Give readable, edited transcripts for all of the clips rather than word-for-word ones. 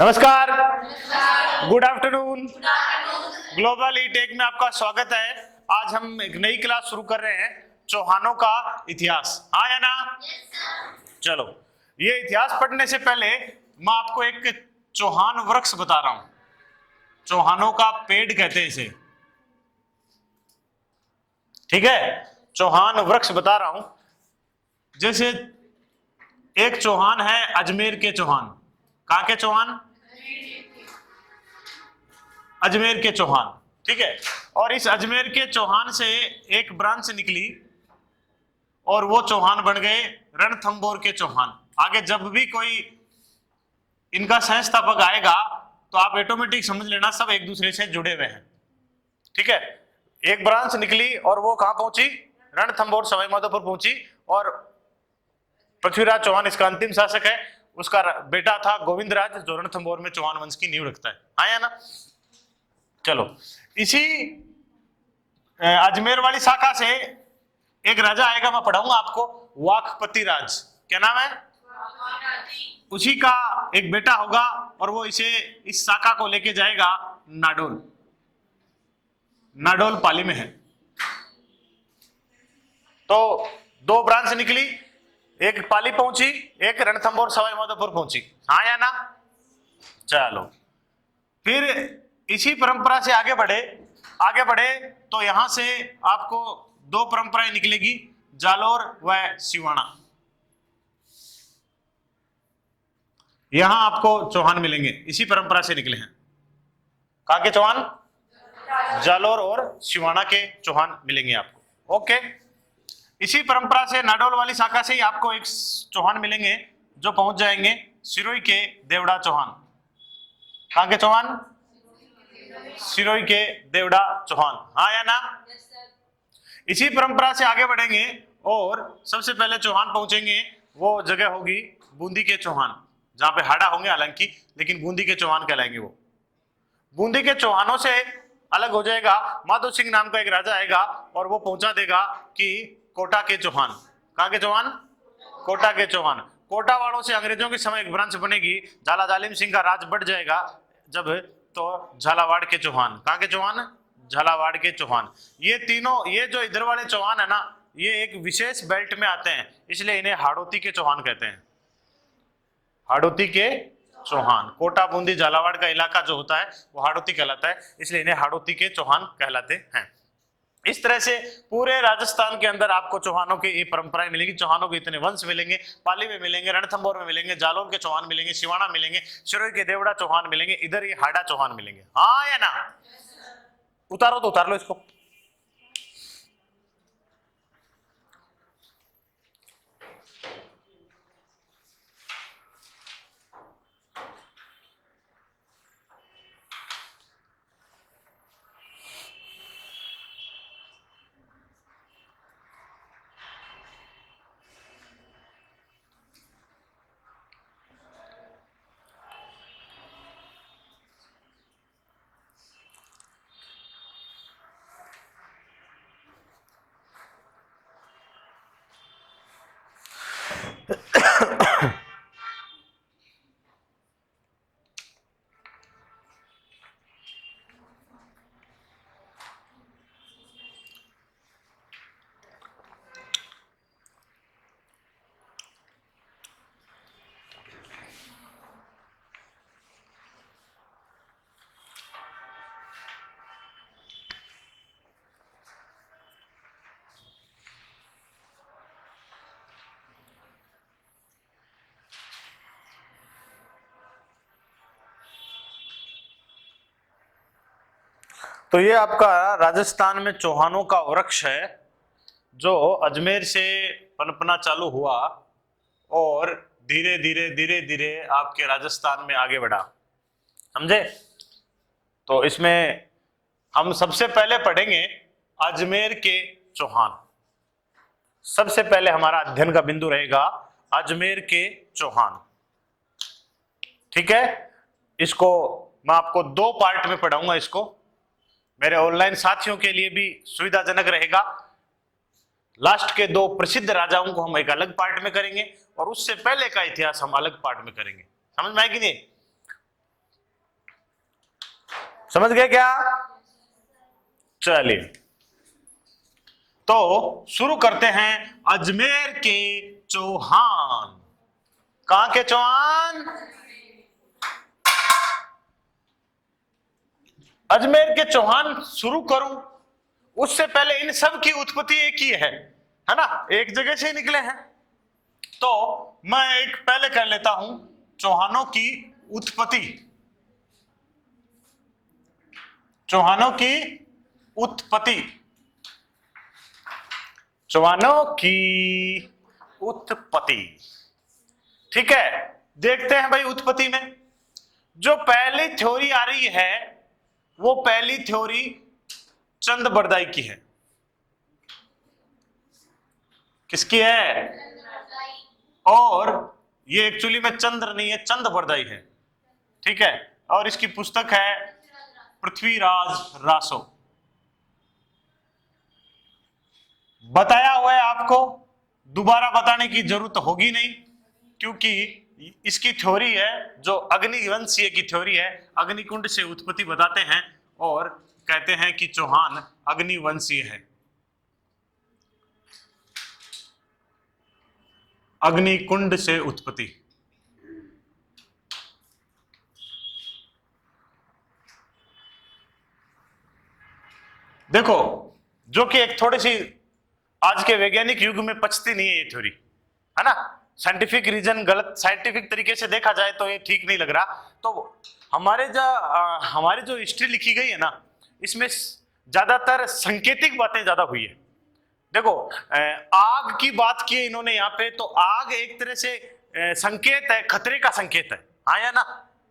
नमस्कार, good afternoon. Global E Tech में आपका स्वागत है। आज हम एक नई क्लास शुरू कर रहे हैं, चौहानों का इतिहास। हाँ या ना? चलो, ये इतिहास पढ़ने से पहले मैं आपको एक चौहान वृक्ष बता रहा हूं। चौहानों का पेड़ कहते हैं इसे, ठीक है? चौहान वृक्ष बता रहा हूं। जैसे एक चौहान है अजमेर के चौहान। कहां के चौहान? अजमेर के चौहान, ठीक है। और इस अजमेर के चौहान से एक ब्रांच निकली और वो चौहान बन गए रणथंभौर के चौहान। आगे जब भी कोई इनका संस्थापक आएगा तो आप ऑटोमेटिक समझ लेना सब एक दूसरे से जुड़े हुए हैं, ठीक है। एक ब्रांच निकली और वो कहां पहुंची? रणथंभौर सवाई माधोपुर पहुंची। और पृथ्वीराज चौहान इसका अंतिम शासक है। उसका बेटा था गोविंदराज, जो रणथंभौर में चौहान वंश की नींव रखता है। हाँ या ना? चलो, इसी अजमेर वाली शाखा से एक राजा आएगा, मैं पढ़ाऊंगा आपको, वाकपति राज। क्या नाम है? उसी का एक बेटा होगा और वो इस शाखा को लेके जाएगा नाडोल। नाडोल पाली में है। तो दो ब्रांच निकली, एक पाली पहुंची, एक रणथंभौर सवाई माधोपुर पहुंची। हाँ या ना? चलो, फिर इसी परंपरा से आगे बढ़े तो यहां से आपको दो परंपराएं निकलेगी, जालोर व सिवाना। यहां आपको चौहान मिलेंगे, इसी परंपरा से निकले हैं। कहां के चौहान? जालोर और सिवाना के चौहान मिलेंगे आपको। ओके, इसी परंपरा से नाडोल वाली शाखा से ही आपको एक चौहान मिलेंगे जो पहुंच जाएंगे सिरोही के देवड़ा चौहान। कहां के चौहान? सिरोही के देवड़ा चौहान। हाँ या ना? इसी परंपरा से आगे बढ़ेंगे और सबसे पहले चौहान पहुंचेंगे, वो जगह होगी बूंदी के चौहान, जहां पे हाड़ा होंगे हालांकि, लेकिन बूंदी के चौहान कहलाएंगे वो। बूंदी के चौहानों से अलग हो जाएगा, माधो सिंह नाम का एक राजा आएगा और वो पहुंचा देगा कि कोटा के चौहान। कहां के चौहान? कोटा के चौहान। कोटा वालों से अंग्रेजों के समय एक ब्रांच बनेगी, झाला जालिम सिंह का राज बढ़ जाएगा जब, तो झालावाड़ के चौहान। कहां के चौहान? झालावाड़ के चौहान। ये तीनों, ये जो इधर वाले चौहान है ना, ये एक विशेष बेल्ट में आते हैं, इसलिए इन्हें हाड़ौती के चौहान कहते हैं। हाड़ौती के चौहान। कोटा बूंदी झालावाड़ का इलाका जो होता है वो हाड़ौती कहलाता है, इसलिए इन्हें हाड़ौती के चौहान कहलाते हैं। इस तरह से पूरे राजस्थान के अंदर आपको चौहानों की ये परंपराएं मिलेंगी। चौहानों के इतने वंश मिलेंगे, पाली में मिलेंगे, रणथंभौर में मिलेंगे, जालौर के चौहान मिलेंगे, सिवाना मिलेंगे, सिरोही के देवड़ा चौहान मिलेंगे, इधर ये हाड़ा चौहान मिलेंगे। हाँ या ना? उतारो तो उतार लो इसको। तो ये आपका राजस्थान में चौहानों का वृक्ष है, जो अजमेर से पनपना चालू हुआ और धीरे धीरे आपके राजस्थान में आगे बढ़ा। समझे? तो इसमें हम सबसे पहले पढ़ेंगे अजमेर के चौहान। सबसे पहले हमारा अध्ययन का बिंदु रहेगा अजमेर के चौहान, ठीक है। इसको मैं आपको दो पार्ट में पढ़ाऊंगा। इसको मेरे ऑनलाइन साथियों के लिए भी सुविधाजनक रहेगा। लास्ट के दो प्रसिद्ध राजाओं को हम एक अलग पार्ट में करेंगे और उससे पहले का इतिहास हम अलग पार्ट में करेंगे। समझ में आएगी नहीं? समझ गए क्या? चलिए तो शुरू करते हैं। अजमेर के चौहान। कहां के चौहान? अजमेर के चौहान शुरू करूं उससे पहले इन सब की उत्पत्ति एक ही है ना, एक जगह से ही निकले हैं। तो मैं एक पहले कर लेता हूं चौहानों की उत्पत्ति। चौहानों की उत्पत्ति। चौहानों की उत्पत्ति। ठीक है, देखते हैं भाई उत्पत्ति में जो पहली थ्योरी आ रही है वो पहली थ्योरी चंद बरदाई की है। किसकी है? और ये एक्चुअली में चंद्र नहीं है, चंद बरदाई है। ठीक है, और इसकी पुस्तक है पृथ्वीराज रासो। बताया हुआ है आपको, दोबारा बताने की जरूरत होगी नहीं, क्योंकि इसकी थ्योरी है जो अग्निवंशीय की थ्योरी है। अग्निकुंड से उत्पत्ति बताते हैं और कहते हैं कि चौहान अग्निवंशीय है। अग्निकुंड से उत्पत्ति। देखो, जो कि एक थोड़ी सी आज के वैज्ञानिक युग में पचती नहीं है ये थ्योरी, है ना। साइंटिफिक रीजन गलत, साइंटिफिक तरीके से देखा जाए तो ये ठीक नहीं लग रहा। तो हमारी जो हिस्ट्री लिखी गई है ना, इसमें ज्यादातर सांकेतिक बातें ज्यादा हुई है। देखो, आग की बात की है इन्होंने यहाँ पे, तो आग एक तरह से संकेत है, खतरे का संकेत है, हाँ या ना,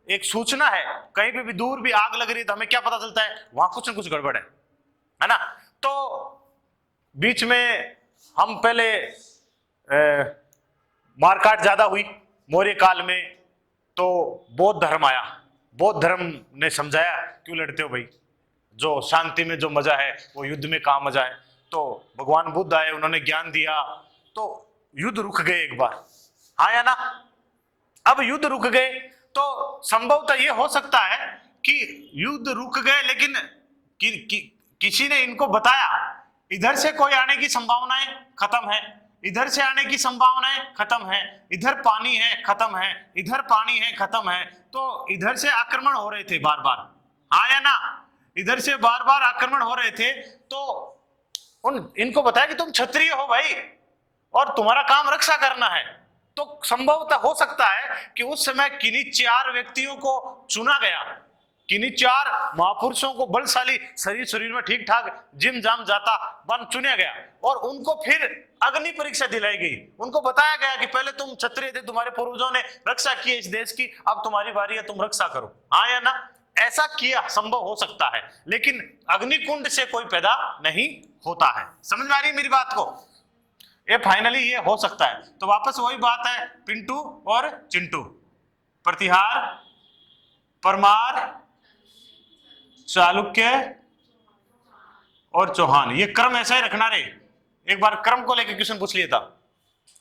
एक सूचना है। कहीं पे भी दूर भी आग लग रही है तो हमें क्या पता चलता है? वहां कुछ न कुछ गड़बड़ है ना। तो बीच में हम पहले मारकाट ज्यादा हुई मौर्य काल में, तो बौद्ध धर्म आया। बौद्ध धर्म ने समझाया क्यों लड़ते हो भाई, जो शांति में जो मजा है वो युद्ध में कहाँ मजा है। तो भगवान बुद्ध आए, उन्होंने ज्ञान दिया, तो युद्ध रुक गए एक बार, हाँ या ना। अब युद्ध रुक गए तो संभवतः ये हो सकता है कि युद्ध रुक गए, लेकिन किसी ने इनको बताया इधर से कोई आने की संभावनाएं खत्म है, इधर से आने की संभावनाएं खत्म है, इधर पानी है खत्म है, इधर पानी है खत्म है। तो इधर से आक्रमण हो रहे थे बार बार, हाँ या ना, इधर से बार बार आक्रमण हो रहे थे। तो इनको बताया कि तुम क्षत्रिय हो भाई और तुम्हारा काम रक्षा करना है। तो संभवतः हो सकता है कि उस समय किन्हीं 4 व्यक्तियों को चुना गया, किन्हीं 4 महापुरुषों को, बलशाली शरीर में ठीक ठाक जिम जाम जाता बन चुना गया, और उनको फिर अग्नि परीक्षा दिलाई गई। उनको बताया गया कि पहले तुम क्षत्रिय थे, तुम्हारे पूर्वजों ने रक्षा की इस देश की, अब तुम्हारी बारी है, तुम रक्षा करो, हाँ या ना। ऐसा किया, संभव हो सकता है, लेकिन अग्निकुंड से कोई पैदा नहीं होता है। समझ में आ रही है मेरी बात को? ये फाइनली ये हो सकता है। तो वापस वही बात है, पिंटू और चिंटू, प्रतिहार, परमार, चालुक्य और चौहान। ये क्रम ऐसा ही रखना रे, एक बार क्रम को लेकर क्वेश्चन पूछ लिया था,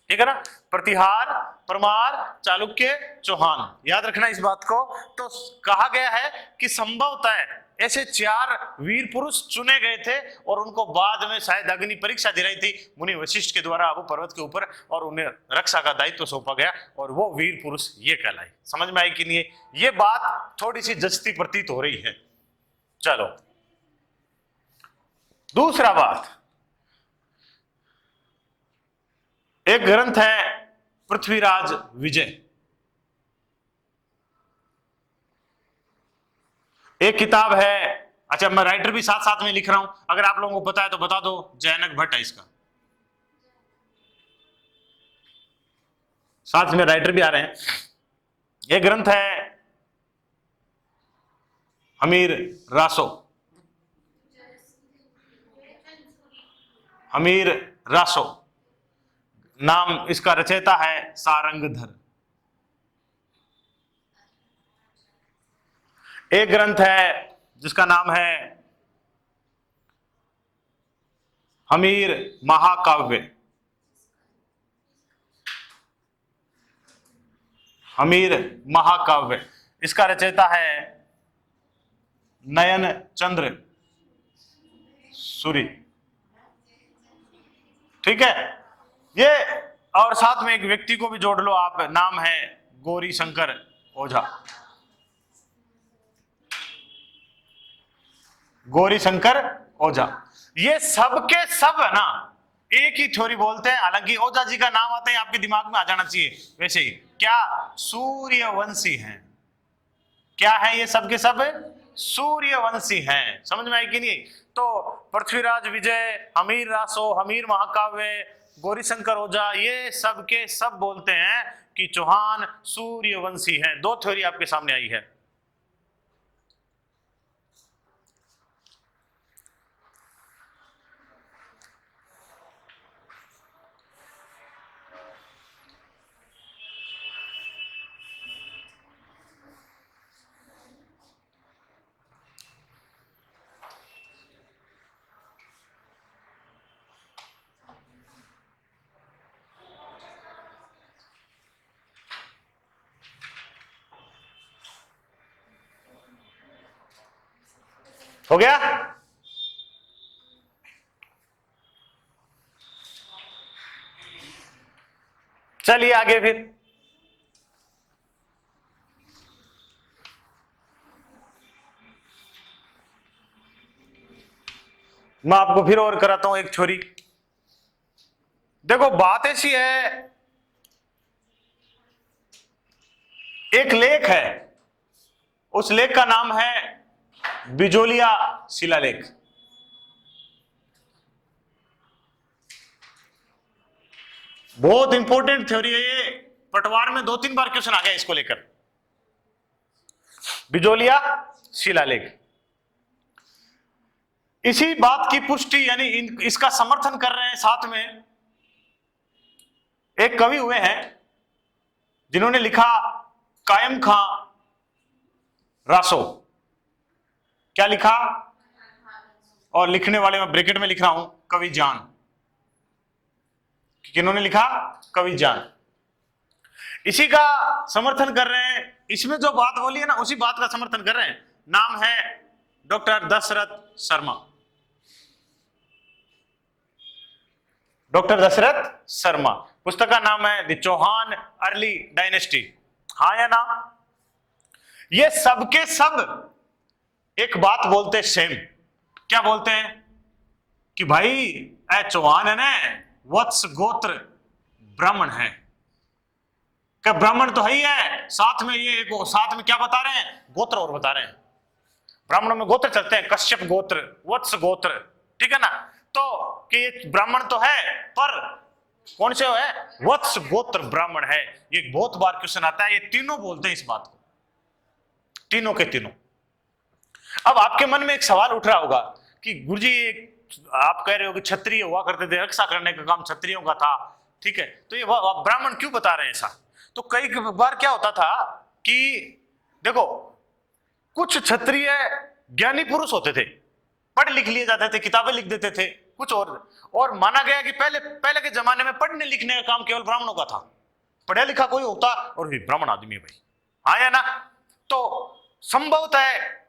ठीक है ना। प्रतिहार, परमार, चालुक्य, चौहान, याद रखना इस बात को। तो कहा गया है कि संभवतः ऐसे 4 वीर पुरुष चुने गए थे और उनको बाद में शायद अग्नि परीक्षा दिलाई थी मुनि वशिष्ठ के द्वारा अबू पर्वत के ऊपर, और उन्हें रक्षा का दायित्व सौंपा गया, और वो वीर पुरुष ये कहलाए। समझ में आई कि नहीं? ये बात थोड़ी सी जचती प्रतीत हो रही है। चलो दूसरा बात, एक ग्रंथ है पृथ्वीराज विजय, एक किताब है। अच्छा, मैं राइटर भी साथ साथ में लिख रहा हूं, अगर आप लोगों को पता है तो बता दो। जैनक भट्ट है इसका, साथ में राइटर भी आ रहे हैं। यह ग्रंथ है हमीर रासो, हमीर रासो नाम इसका रचयिता है सारंगधर। एक ग्रंथ है जिसका नाम है हमीर महाकाव्य, हमीर महाकाव्य, इसका रचयिता है नयन चंद्र सूरी, ठीक है। ये और साथ में एक व्यक्ति को भी जोड़ लो आप, नाम है गौरी शंकर ओझा। गौरी शंकर ओझा, ये सब के सब है ना एक ही थ्योरी बोलते हैं। हालांकि ओझा जी का नाम आते ही आपके दिमाग में आ जाना चाहिए वैसे ही, क्या सूर्यवंशी हैं। क्या है ये सब के सब सूर्यवंशी हैं। समझ में आई कि नहीं? तो पृथ्वीराज विजय, हमीर रासो, हमीर महाकाव्य, गौरीशंकर ओझा, ये सब के सब बोलते हैं कि चौहान सूर्यवंशी हैं। दो थ्योरी आपके सामने आई है। हो गया? चलिए आगे फिर। मैं आपको फिर और कराता हूं एक थ्योरी। देखो बात ऐसी है, एक लेख है, उस लेख का नाम है बिजोलिया शिलालेख। बहुत इंपॉर्टेंट थ्योरी है ये, पटवार में 2-3 बार क्वेश्चन आ गया इसको लेकर। बिजोलिया शिलालेख, इसी बात की पुष्टि यानी इसका समर्थन कर रहे हैं साथ में एक कवि हुए हैं जिन्होंने लिखा कायम खां रासो। क्या लिखा? और लिखने वाले मैं ब्रैकेट में लिख रहा हूं कवि जान। किन्होंने लिखा? कवि जान। इसी का समर्थन कर रहे हैं, इसमें जो बात बोली है ना उसी बात का समर्थन कर रहे हैं। नाम है डॉक्टर दशरथ शर्मा। डॉक्टर दशरथ शर्मा, पुस्तक का नाम है द चौहान अर्ली डायनेस्टी। हाँ या ना? ये सबके सब एक बात बोलते सेम। क्या बोलते हैं? कि भाई ए चौहान है ना, वत्स गोत्र ब्राह्मण है। क्या ब्राह्मण तो है ही है, साथ में ये साथ में क्या बता रहे हैं? गोत्र और बता रहे हैं। ब्राह्मणों में गोत्र चलते हैं, कश्यप गोत्र, वत्स गोत्र, ठीक है ना। तो कि ब्राह्मण तो है पर कौन से है? वत्स गोत्र ब्राह्मण है। ये बहुत बार क्वेश्चन आता है, ये तीनों बोलते हैं इस बात को, तीनों के तीनों। अब आपके मन में एक सवाल उठ रहा होगा कि गुरुजी आप कह रहे हो कि क्षत्रिय हुआ करते थे, रक्षा करने का काम क्षत्रियों का था, ठीक है, तो ये ब्राह्मण क्यों बता रहे हैं ऐसा? तो कई बार क्या होता था कि देखो कुछ क्षत्रिय ज्ञानी पुरुष होते थे, पढ़ लिख लिए जाते थे, किताबें लिख देते थे, कुछ और माना गया कि पहले के जमाने में पढ़ने लिखने का काम केवल ब्राह्मणों का था। पढ़ा लिखा कोई होता और भी ब्राह्मण आदमी है भाई, हाँ या ना? तो संभवतः है,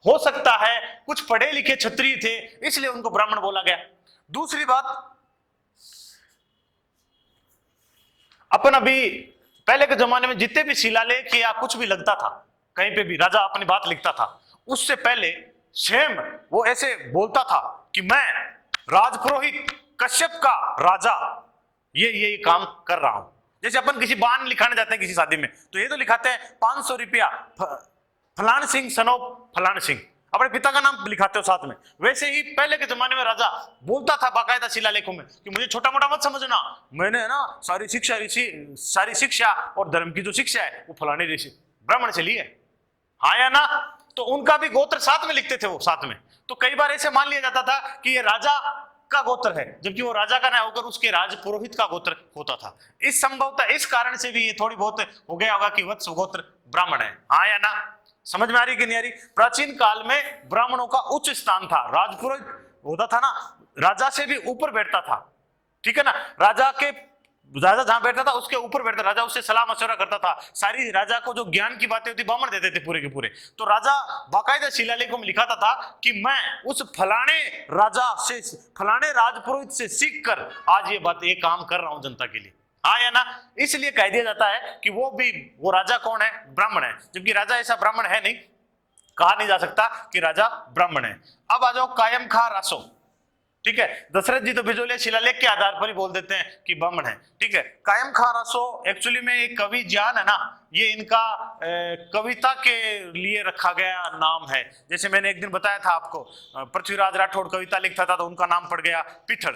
हो सकता है कुछ पढ़े लिखे क्षत्रिय थे इसलिए उनको ब्राह्मण बोला गया। दूसरी बात, अपन अभी पहले के जमाने में जितने भी शिलालेख या कुछ भी लगता था, कहीं पे भी राजा अपनी बात लिखता था, उससे पहले सेम वो ऐसे बोलता था कि मैं राजपुरोहित कश्यप का राजा ये काम कर रहा हूं। जैसे अपन किसी बान लिखाने जाते हैं किसी शादी में, तो ये तो लिखाते हैं 500 रुपया फलान सिंह सनोप फलान सिंह, अपने पिता का नाम लिखाते हो साथ में। वैसे ही पहले के जमाने में राजा बोलता था बाकायदा शिलालेखों में कि मुझे छोटा मोटा मत समझना, मैंने ना सारी शिक्षा और धर्म की जो शिक्षा है वो फलाने ऋषि ब्राह्मण से ली है, हाँ या ना? तो उनका भी गोत्र साथ में लिखते थे वो साथ में। तो कई बार ऐसे मान लिया जाता था कि ये राजा का गोत्र है, जबकि वो राजा का ना होकर उसके राज पुरोहित का गोत्र होता था। इस संभवतः इस कारण से भी ये थोड़ी बहुत हो गया होगा कि वत्स गोत्र ब्राह्मण है, हाँ या ना? समझ में आ रही कि नहीं आ रही? प्राचीन काल में ब्राह्मणों का उच्च स्थान था, राजपुरोहित होता था ना, राजा से भी ऊपर बैठता था, ठीक है ना। राजा के राजा जहां बैठता था उसके ऊपर बैठता, राजा उससे सलाह मशवरा करता था, सारी राजा को जो ज्ञान की बातें होती ब्राह्मण देते थे पूरे के पूरे। तो राजा बाकायदा शिलालेखों में लिखाता था कि मैं उस फलाने राजा से, फलाने राजपुरोहित से सीख कर आज ये काम कर रहा हूं जनता के लिए, हाँ या ना। इसलिए कह दिया जाता है कि वो राजा कौन है, ब्राह्मण है, जबकि राजा ऐसा ब्राह्मण है नहीं, कहा नहीं जा सकता कि राजा ब्राह्मण है। अब आ जाओ कायम खां रासो, ठीक है। दशरथ जी तो बिजोलिया शिलालेख के आधार पर ही बोल देते हैं कि ब्राह्मण है, ठीक है। कायम खां रासो एक्चुअली में एक कवि ज्ञान है ना, ये इनका कविता के लिए रखा गया नाम है। जैसे मैंने एक दिन बताया था आपको, पृथ्वीराज राठौड़ कविता लिखता था तो उनका नाम पड़ गया पिथड़,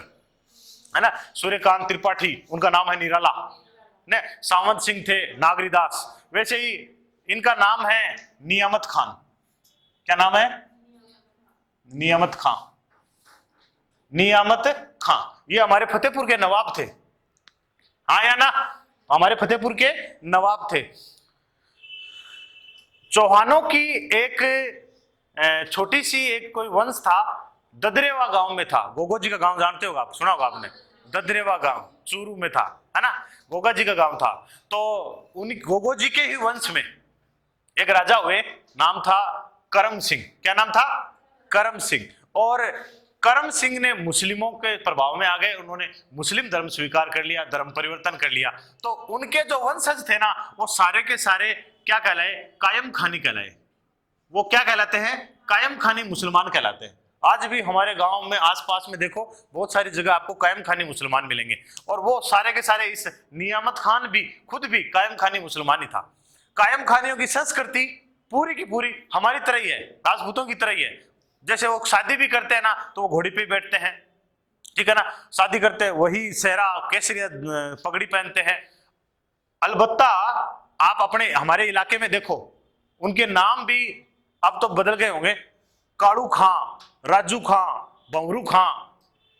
है ना। सूर्यकांत त्रिपाठी उनका नाम है निराला, ने सावंत सिंह थे नागरीदास। वैसे ही इनका नाम है नियामत खान। क्या नाम है? नियामत खां। नियामत खां ये हमारे फतेहपुर के नवाब थे, हाँ या ना, हमारे फतेहपुर के नवाब थे। चौहानों की एक छोटी सी एक कोई वंश था, ददरेवा गांव में था। गोगो जी का गांव जानते होगा आप, सुना होगा आपने, ददरेवा गांव चूरू में था, है ना, गोगा जी का गांव था। तो उन्हीं गोगो जी के ही वंश में एक राजा हुए, नाम था करम सिंह। क्या नाम था? करम सिंह। और करम सिंह ने मुस्लिमों के प्रभाव में आ गए, उन्होंने मुस्लिम धर्म स्वीकार कर लिया, धर्म परिवर्तन कर लिया। तो उनके जो वंशज थे ना, वो सारे के सारे क्या कहलाए? कायम खानी कहलाए। वो क्या कहलाते हैं? कायम खानी मुसलमान कहलाते हैं। आज भी हमारे गांव में आसपास में देखो, बहुत सारी जगह आपको कायम खानी मुसलमान मिलेंगे। और वो सारे के सारे, इस नियामत खान भी खुद भी कायम खानी मुसलमान ही था। कायम खानियों की संस्कृति पूरी की पूरी हमारी तरह ही है, राजपूतों की तरह ही है। जैसे वो शादी भी करते हैं ना, तो वो घोड़ी पे बैठते हैं, ठीक है ना, शादी करते हैं, वही सेहरा केसरिया पगड़ी पहनते हैं। अलबत्ता आप अपने हमारे इलाके में देखो, उनके नाम भी अब तो बदल गए होंगे, काड़ू खां, राजू खां, बंगरू खां,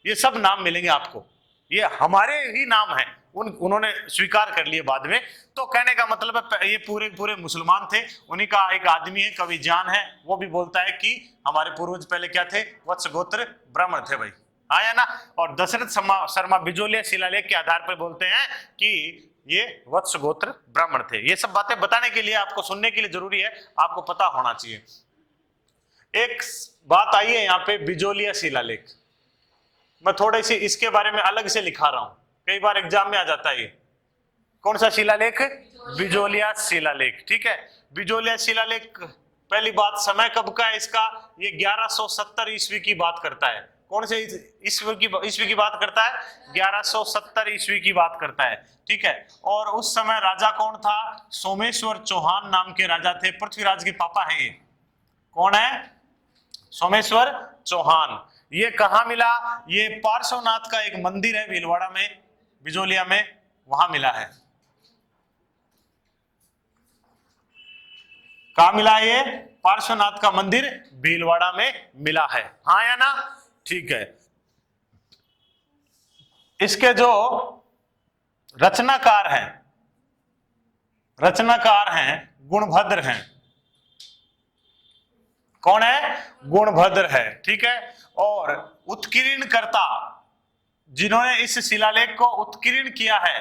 ये सब नाम मिलेंगे आपको, ये हमारे ही नाम है, उन्होंने स्वीकार कर लिए बाद में। तो कहने का मतलब है ये पूरे पूरे मुसलमान थे। उन्हीं का एक आदमी है, कवि जान है, वो भी बोलता है कि हमारे पूर्वज पहले क्या थे? वत्स गोत्र ब्राह्मण थे भाई, आया ना। और दशरथ शर्मा बिजोलिया शिलालेख के आधार पर बोलते हैं कि ये वत्स गोत्र ब्राह्मण थे। ये सब बातें बताने के लिए, आपको सुनने के लिए जरूरी है, आपको पता होना चाहिए। एक बात आई है यहाँ पे, बिजोलिया शिलालेख, मैं थोड़ी सी इसके बारे में अलग से लिखा रहा हूं, कई बार एग्जाम में आ जाता है। ये कौन सा शिलालेख? बिजोलिया शिलालेख, ठीक है। बिजोलिया शिलालेख, पहली बात समय कब का है इसका? ये 1170 ईस्वी की बात करता है। कौन से ईस्वी की बात करता है? 1170 ईस्वी की बात करता है, ठीक है। और उस समय राजा कौन था? सोमेश्वर चौहान नाम के राजा थे, पृथ्वीराज के पापा हैं ये। कौन है? सोमेश्वर चौहान। ये कहां मिला? ये पार्श्वनाथ का एक मंदिर है भीलवाड़ा में, बिजोलिया में, वहां मिला है। कहां मिला? ये पार्श्वनाथ का मंदिर भीलवाड़ा में मिला है, हाँ या ना, ठीक है। इसके जो रचनाकार हैं गुणभद्र हैं। कौन है? गुणभद्र है, ठीक है। और उत्कीर्णकर्ता, जिन्होंने इस शिलालेख को उत्कीर्ण किया है,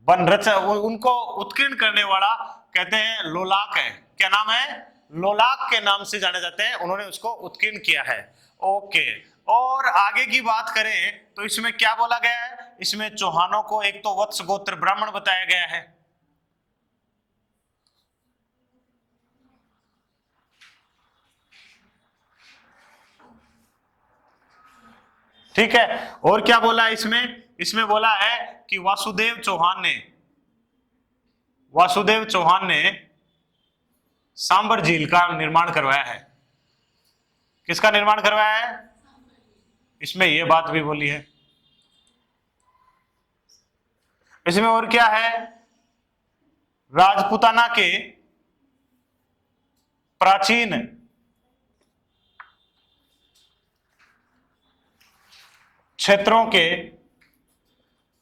उनको उत्कीर्ण करने वाला कहते हैं लोलाक है। क्या नाम है? लोलाक के नाम से जाने जाते हैं, उन्होंने उसको उत्कीर्ण किया है, ओके। और आगे की बात करें तो इसमें क्या बोला गया है? इसमें चौहानों को एक तो वत्स गोत्र ब्राह्मण बताया गया है, ठीक है। और क्या बोला है इसमें बोला है कि वासुदेव चौहान ने सांबर झील का निर्माण करवाया है। किसका निर्माण करवाया है? इसमें यह बात भी बोली है। इसमें और क्या है? राजपूताना के प्राचीन क्षेत्रों के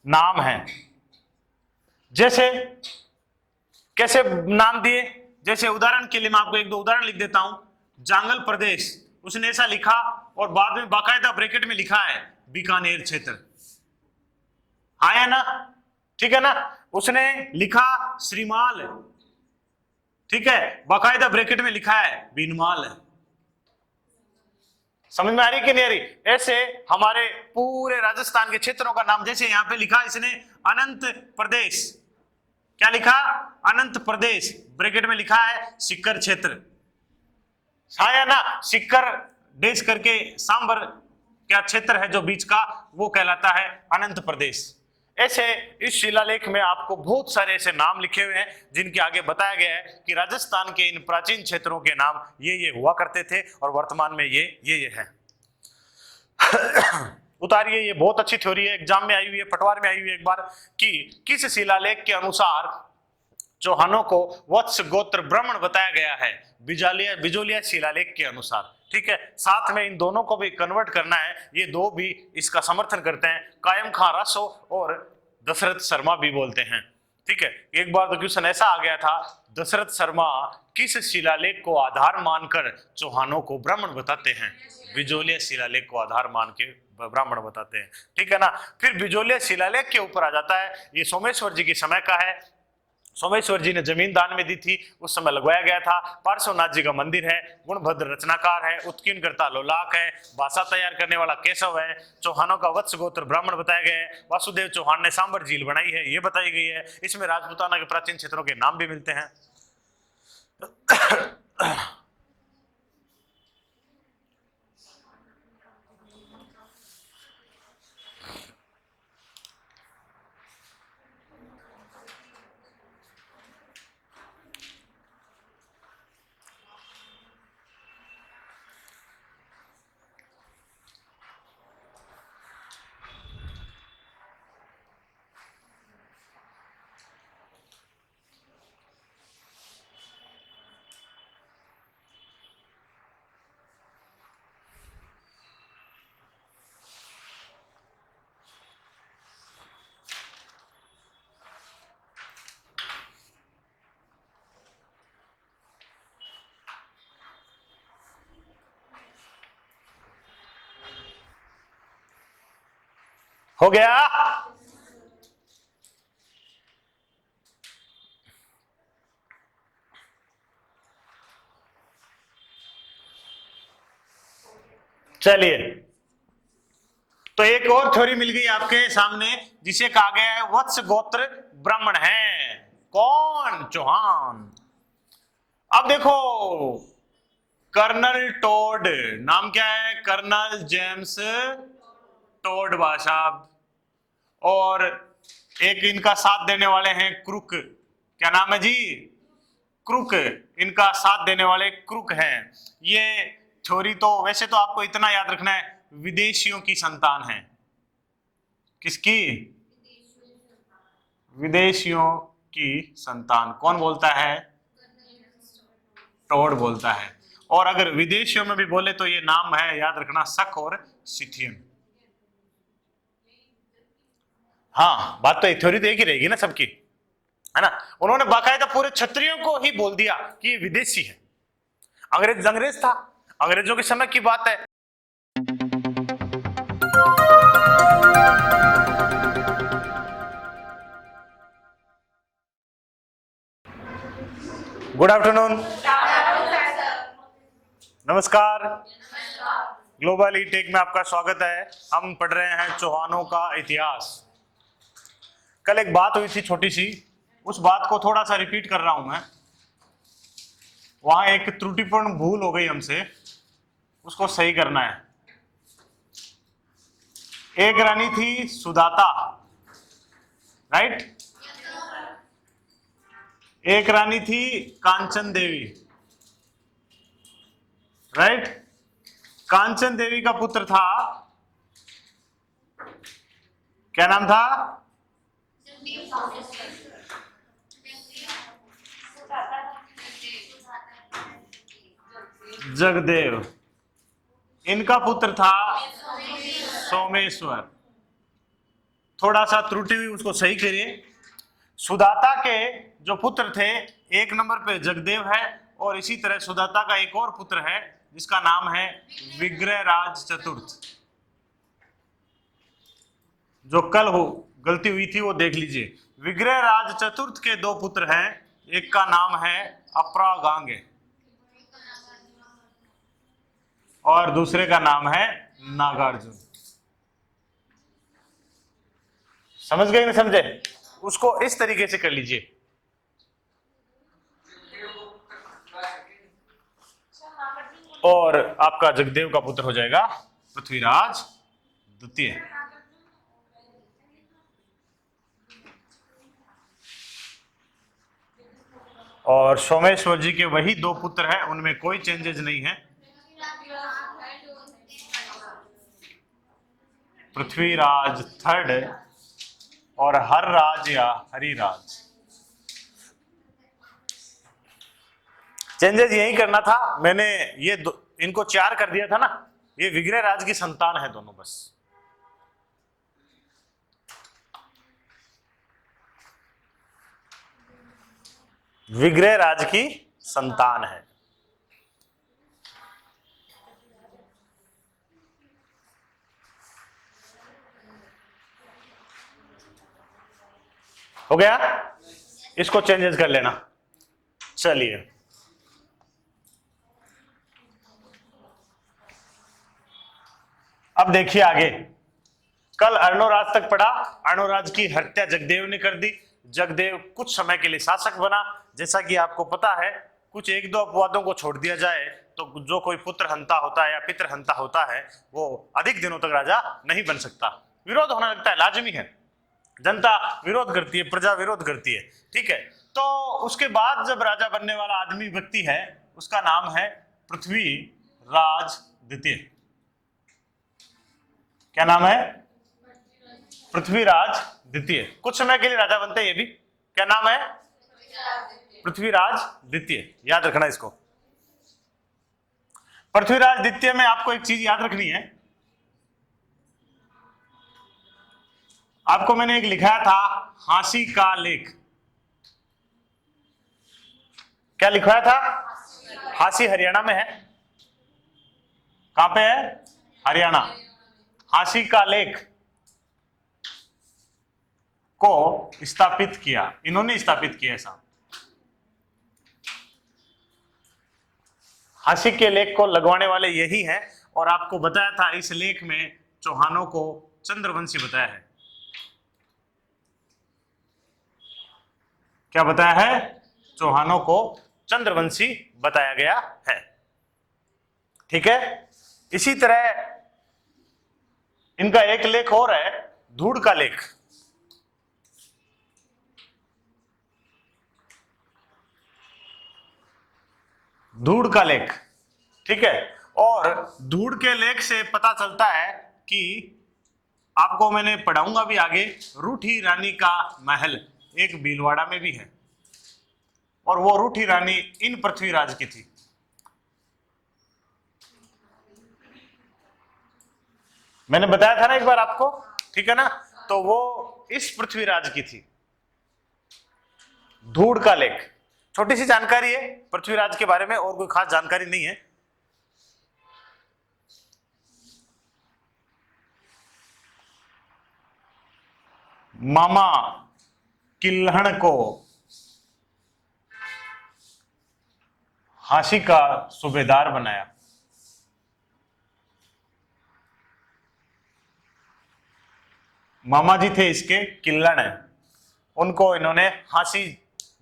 नाम हैं। जैसे कैसे नाम दिए? जैसे उदाहरण के लिए मैं आपको एक दो उदाहरण लिख देता हूं। जांगल प्रदेश, उसने ऐसा लिखा और बाद में बाकायदा ब्रैकेट में लिखा है बीकानेर क्षेत्र। हाँ या ना, ठीक है ना। उसने लिखा श्रीमाल, ठीक है, बाकायदा ब्रैकेट में लिखा है बीनमाल है। समझ में आ रही कि नहीं आ रही? ऐसे हमारे पूरे राजस्थान के क्षेत्रों का नाम, जैसे यहां पे लिखा इसने अनंत प्रदेश, क्या लिखा? अनंत प्रदेश, ब्रैकेट में लिखा है सिक्कर क्षेत्र, हाँ या ना। सिक्कर देश करके सांबर क्या क्षेत्र है जो बीच का, वो कहलाता है अनंत प्रदेश। ऐसे इस शिलालेख में आपको बहुत सारे ऐसे नाम लिखे हुए हैं जिनके आगे बताया गया है कि राजस्थान के इन प्राचीन क्षेत्रों के नाम ये हुआ करते थे और वर्तमान में ये है। उतारिए, ये बहुत अच्छी थ्योरी है, एग्जाम में आई हुई है, पटवार में आई हुई है एक बार, कि किस शिलालेख के अनुसार चौहानों को वत्स गोत्र ब्राह्मण बताया गया है? बिजोलिया शिलालेख के अनुसार, ठीक है। साथ में इन दोनों को भी कन्वर्ट करना है, ये दो भी इसका समर्थन करते हैं, कायम खां रासो और दशरथ शर्मा भी बोलते हैं, ठीक है। एक बार तो क्वेश्चन ऐसा आ गया था, दशरथ शर्मा किस शिलालेख को आधार मानकर चौहानों को ब्राह्मण बताते हैं? बिजोलिया शिलालेख को आधार मान के ब्राह्मण बताते हैं, ठीक है ना। फिर बिजोलिया शिलालेख के ऊपर आ जाता है, ये सोमेश्वर जी के समय का है, सोमेश्वर जी ने जमीन दान में दी थी, उस समय लगवाया गया था। पार्श्वनाथ जी का मंदिर है, गुणभद्र रचनाकार है, उत्कीर्णकर्ता लोलाक है, भाषा तैयार करने वाला केशव है, चौहानों का वत्स गोत्र ब्राह्मण बताया गया है, वासुदेव चौहान ने सांबर झील बनाई है, ये बताई गई है। इसमें राजपूताना के प्राचीन क्षेत्रों के नाम भी मिलते हैं। हो गया? चलिए, तो एक और थ्योरी मिल गई आपके सामने जिसे कहा गया है वत्स गोत्र ब्राह्मण है। कौन? चौहान। अब देखो, कर्नल टोड, नाम क्या है? कर्नल जेम्स टोड साहब, और एक इनका साथ देने वाले हैं क्रुक, क्या नाम है जी? क्रुक, इनका साथ देने वाले क्रुक हैं। ये थ्योरी तो वैसे तो आपको इतना याद रखना है, विदेशियों की संतान है। किसकी? विदेशियों की संतान। कौन बोलता है? टोड बोलता है। और अगर विदेशियों में भी बोले तो ये नाम है, याद रखना, शक और सिथियन। हाँ, बात तो थ्योरी तो एक ही रहेगी ना सबकी, है ना। उन्होंने बाकायदा पूरे क्षत्रियों को ही बोल दिया कि ये विदेशी है। अंग्रेज था, अंग्रेजों के समय की बात है। गुड आफ्टरनून, नमस्कार। ग्लोबल ई टेक में आपका स्वागत है। हम पढ़ रहे हैं चौहानों का इतिहास। कल एक बात हुई थी छोटी सी, उस बात को थोड़ा सा रिपीट कर रहा हूं मैं। वहां एक त्रुटिपूर्ण भूल हो गई हमसे, उसको सही करना है। एक रानी थी सुदाता, राइट? एक रानी थी कांचन देवी, राइट? कांचन देवी का पुत्र था, क्या नाम था? जगदेव। इनका पुत्र था सोमेश्वर। थोड़ा सा त्रुटि हुई, उसको सही करिए। सुदाता के जो पुत्र थे, एक नंबर पे जगदेव है, और इसी तरह सुदाता का एक और पुत्र है जिसका नाम है विग्रहराज चतुर्थ, जो कल हो गलती हुई थी वो देख लीजिए। विग्रहराज चतुर्थ के दो पुत्र हैं, एक का नाम है अप्रागांग और दूसरे का नाम है नागार्जुन। समझ गए नहीं समझे? उसको इस तरीके से कर लीजिए। और आपका जगदेव का पुत्र हो जाएगा पृथ्वीराज द्वितीय। और सोमेश्वर जी के वही दो पुत्र हैं, उनमें कोई चेंजेस नहीं है। पृथ्वीराज थर्ड और हर राज या हरिराज। चेंजेस यही करना था मैंने, ये इनको 4 कर दिया था ना, ये विग्रह राज की संतान है दोनों बस। विग्रह राज की संतान है। हो गया? इसको चेंजेस कर लेना। चलिए अब देखिए आगे। कल अर्णोराज तक पढ़ा, अर्णोराज की हत्या जगदेव ने कर दी। जगदेव कुछ समय के लिए शासक बना। जैसा कि आपको पता है, कुछ एक दो अपवादों को छोड़ दिया जाए तो जो कोई पुत्र हंता होता है या पितृ हंता होता है वो अधिक दिनों तक राजा नहीं बन सकता। विरोध होना लगता है, लाजमी है, जनता विरोध करती है, प्रजा विरोध करती है, ठीक है। तो उसके बाद जब राजा बनने वाला आदमी व्यक्ति है, उसका नाम है पृथ्वीराज द्वितीय। क्या नाम है? पृथ्वीराज द्वितीय। कुछ समय के लिए राजा बनते हैं ये भी। क्या नाम है? पृथ्वीराज द्वितीय। याद रखना इसको। पृथ्वीराज द्वितीय में आपको एक चीज याद रखनी है। आपको मैंने एक लिखा था हांसी का लेख। क्या लिखवाया था? हांसी हरियाणा में है। कहां पे है? हरियाणा। हांसी का लेख को स्थापित किया, इन्होंने स्थापित किया ऐसा। हांसी के लेख को लगवाने वाले यही हैं। और आपको बताया था इस लेख में चौहानों को चंद्रवंशी बताया है। क्या बताया है? चौहानों को चंद्रवंशी बताया गया है, ठीक है। इसी तरह इनका एक लेख और है, धूड़ का लेख। धूड़ का लेख, ठीक है। और धूड़ के लेख से पता चलता है कि आपको मैंने पढ़ाऊंगा भी आगे, रूठी रानी का महल एक भीलवाड़ा में भी है और वो रूठी रानी इन पृथ्वीराज की थी। मैंने बताया था ना एक बार आपको, ठीक है ना। तो वो इस पृथ्वीराज की थी। धूड़ का लेख, छोटी सी जानकारी है पृथ्वीराज के बारे में, और कोई खास जानकारी नहीं है। मामा किल्हण को हांसी का सूबेदार बनाया। मामा जी थे इसके किल्हण, उनको इन्होंने हांसी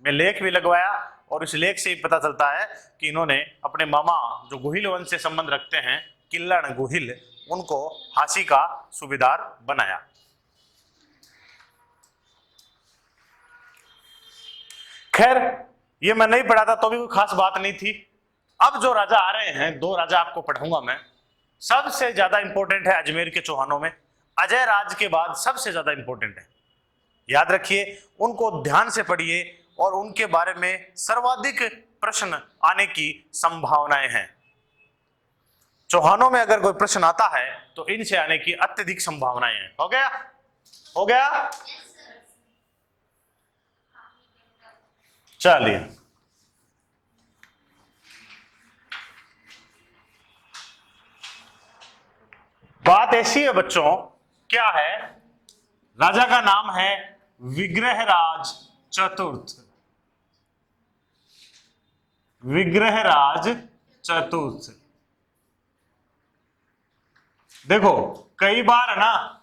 में लेख भी लगवाया। और इस लेख से ही पता चलता है कि इन्होंने अपने मामा जो गुहिल वंश से संबंध रखते हैं, किल्लण गुहिल, उनको हांसी का सूबेदार बनाया। खैर ये मैं नहीं पढ़ा था तो भी कोई खास बात नहीं थी। अब जो राजा आ रहे हैं, 2 राजा आपको पढ़ाऊंगा मैं। सबसे ज्यादा इंपॉर्टेंट है अजमेर के चौहानों में, अजय राज के बाद सबसे ज्यादा इंपॉर्टेंट है। याद रखिए, उनको ध्यान से पढ़िए और उनके बारे में सर्वाधिक प्रश्न आने की संभावनाएं हैं। चौहानों में अगर कोई प्रश्न आता है तो इनसे आने की अत्यधिक संभावनाएं हैं। हो गया? हो गया? चलिए बात ऐसी है बच्चों, क्या है राजा का नाम है विग्रहराज चतुर्थ। विग्रहराज चतुर्थ। देखो कई बार है ना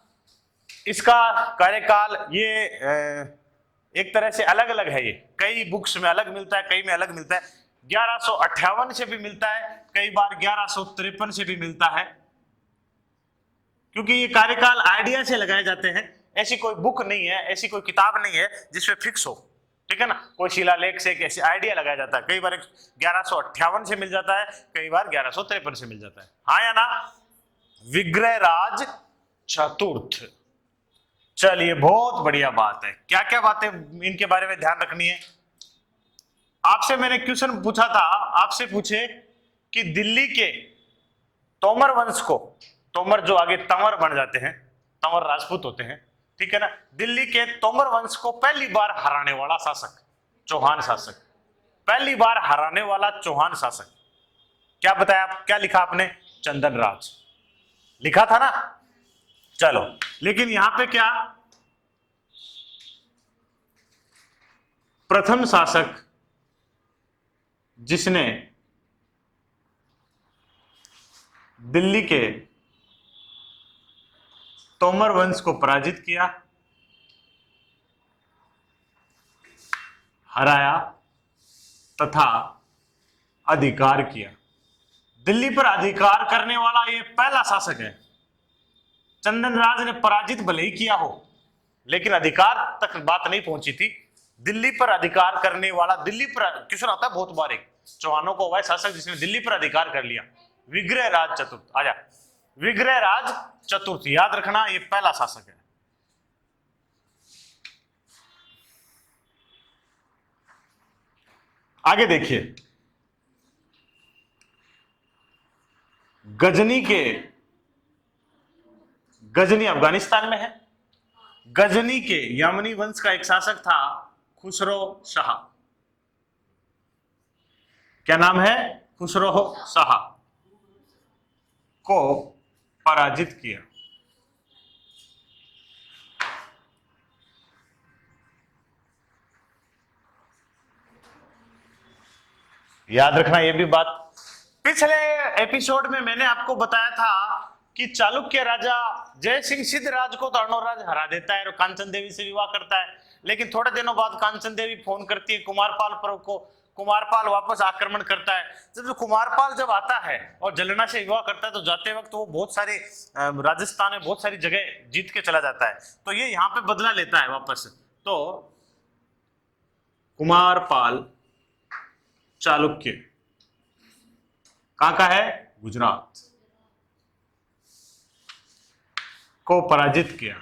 इसका कार्यकाल ये एक तरह से अलग अलग है, ये कई बुक्स में अलग मिलता है, कई में अलग मिलता है। 1158 से भी मिलता है, कई बार 1153 से भी मिलता है, क्योंकि ये कार्यकाल आइडिया से लगाए जाते हैं। ऐसी कोई बुक नहीं है, ऐसी कोई किताब नहीं है जिसमें फिक्स हो, ठीक है ना। कोई शिलालेख से ऐसे आइडिया लगाया जाता है। कई बार 1158 से मिल जाता है, कई बार 1153 से मिल जाता है, हाँ या ना। विग्रहराज चतुर्थ। चलिए बहुत बढ़िया बात है। क्या क्या बातें इनके बारे में ध्यान रखनी है? आपसे मैंने क्वेश्चन पूछा था, आपसे पूछे कि दिल्ली के तोमर वंश को, तोमर जो आगे तंवर बन जाते हैं, तंवर राजपूत होते हैं, ठीक है ना। दिल्ली के तोमर वंश को पहली बार हराने वाला शासक, चौहान शासक, पहली बार हराने वाला चौहान शासक। क्या बताया, क्या लिखा आपने? चंदन राज लिखा था ना। चलो लेकिन यहां पे क्या, प्रथम शासक जिसने दिल्ली के तोमर वंश को पराजित किया, हराया तथा अधिकार किया, दिल्ली पर अधिकार करने वाला ये पहला शासक है। चंदन राज ने पराजित भले ही किया हो, लेकिन अधिकार तक बात नहीं पहुंची थी। दिल्ली पर अधिकार करने वाला, दिल्ली पर क्वेश्चन आता है बहुत बार, एक चौहानों को वह शासक जिसने दिल्ली पर अधिकार कर लिया। विग्रहराज चतुर्थ, आजा, विग्रहराज चतुर्थ याद रखना, ये पहला शासक है। आगे देखिए, गजनी अफगानिस्तान में है। गजनी के यामनी वंश का एक शासक था खुसरो शाह। क्या नाम है? खुसरो शाह को पराजित किया। याद रखना ये भी बात। पिछले एपिसोड में मैंने आपको बताया था कि चालुक्य राजा जय सिंह सिद्धराज को तो अर्णोराज हरा देता है और कांचन देवी से विवाह करता है, लेकिन थोड़े दिनों बाद कांचन देवी फोन करती है कुमारपाल पर को, कुमारपाल वापस आक्रमण करता है। जब कुमारपाल जब आता है और जलना से विवाह करता है तो जाते वक्त वो बहुत सारे राजस्थान में बहुत सारी जगह जीत के चला जाता है, तो ये यहाँ पे बदला लेता है वापस। तो कुमारपाल चालुक्य कहां का है? गुजरात को पराजित किया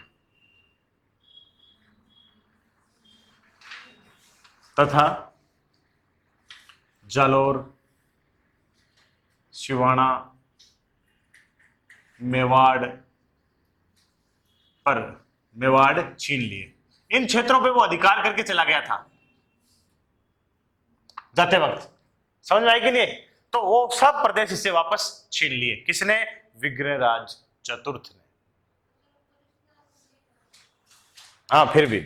तथा जालोर, सिवाना, मेवाड़ छीन लिए। इन क्षेत्रों पे वो अधिकार करके चला गया था जाते वक्त, समझ में आई कि नहीं? तो वो सब प्रदेश इससे वापस छीन लिए। किसने? विग्रहराज चतुर्थ ने। हाँ फिर भी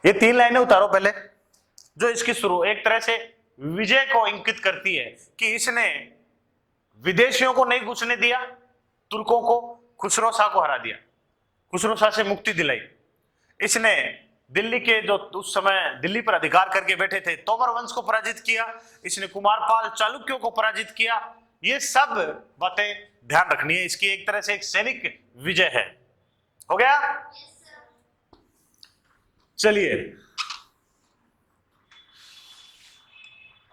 ये 3 लाइनें उतारो पहले, जो इसकी शुरू एक तरह से विजय को इंगित करती है कि इसने विदेशियों को नहीं घुसने दिया, तुर्कों को, खुसरो शाह को हरा दिया, खुसरो शाह से मुक्ति दिलाई। इसने दिल्ली के जो उस समय दिल्ली पर अधिकार करके बैठे थे तोमर वंश को पराजित किया, इसने कुमारपाल चालुक्यों को पराजित किया। ये सब बातें ध्यान रखनी है। इसकी एक तरह से एक सैनिक विजय है। हो गया? चलिए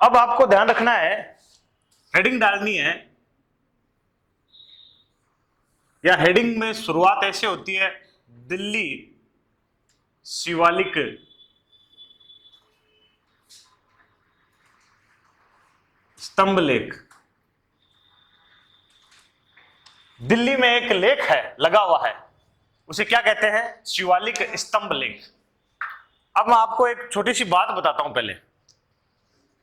अब आपको ध्यान रखना है, हेडिंग डालनी है, या हेडिंग में शुरुआत ऐसे होती है, दिल्ली शिवालिक स्तंभ लेख। दिल्ली में एक लेख है लगा हुआ है, उसे क्या कहते हैं? शिवालिक स्तंभ लेख। अब मैं आपको एक छोटी सी बात बताता हूं पहले।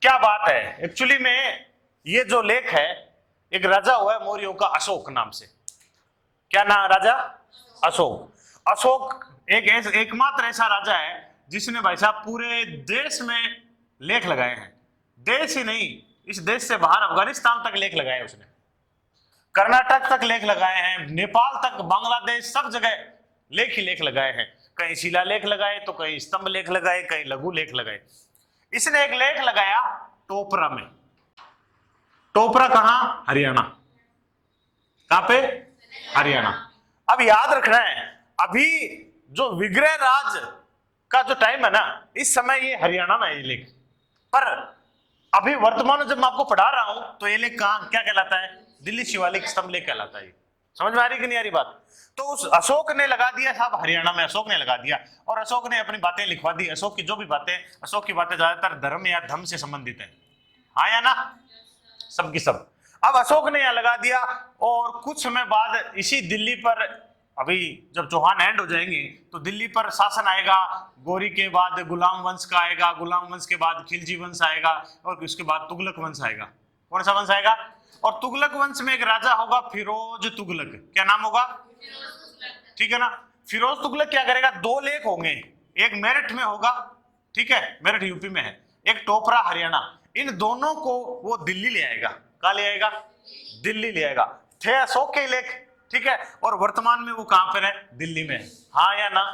क्या बात है? एक्चुअली में ये जो लेख है, एक राजा हुआ है मौर्यों का, अशोक नाम से। क्या नाम? राजा अशोक। अशोक एकमात्र ऐसा राजा है जिसने भाई साहब पूरे देश में लेख लगाए हैं। देश ही नहीं, इस देश से बाहर अफगानिस्तान तक लेख लगाए उसने, कर्नाटक तक लेख लगाए हैं, नेपाल तक, बांग्लादेश, सब जगह लेख ही लेख लगाए हैं। कहीं शिलालेख लगाए तो कहीं स्तंभ लेख लगाए, कहीं लघु लेख लगाए। इसने एक लेख लगाया टोपरा में। टोपरा कहां? हरियाणा। कहां पे? हरियाणा। अब याद रखना है, अभी जो विग्रह राज का जो टाइम है ना, इस समय ये हरियाणा में है ये लेख। पर अभी वर्तमान में जब मैं आपको पढ़ा रहा हूं तो ये लेख कहां, क्या कहलाता है? दिल्ली शिवालिक स्तंभ लेख कहलाता है। समझ में आ रही कि नहीं आ रही बात? तो उस अशोक ने लगा दिया साहब, हरियाणा में अशोक ने लगा दिया, और अशोक ने अपनी बातें लिखवा दी। अशोक की जो भी बातें, अशोक की बातें ज्यादातर धर्म या धर्म से संबंधित है, हाँ या ना? सब की सब। अब अशोक ने यहां लगा दिया, और कुछ समय बाद इसी दिल्ली पर, अभी जब चौहान एंड हो जाएंगे तो दिल्ली पर शासन आएगा। गौरी के बाद गुलाम वंश का आएगा, गुलाम वंश के बाद खिलजी वंश आएगा, और उसके बाद तुगलक वंश आएगा। कौन सा वंश आएगा? और तुगलक वंश में एक राजा होगा फिरोज तुगलक। क्या नाम होगा? ठीक है ना? फिरोज तुगलक क्या करेगा? दो लेख होंगे, एक मेरठ में होगा, ठीक है, मेरठ यूपी में है, एक टोपरा हरियाणा। इन दोनों को वो दिल्ली ले आएगा। कहां ले आएगा? दिल्ली ले आएगा। थे अशोक के लेख, ठीक है, और वर्तमान में वो कहां पर है? दिल्ली में। हाँ या ना?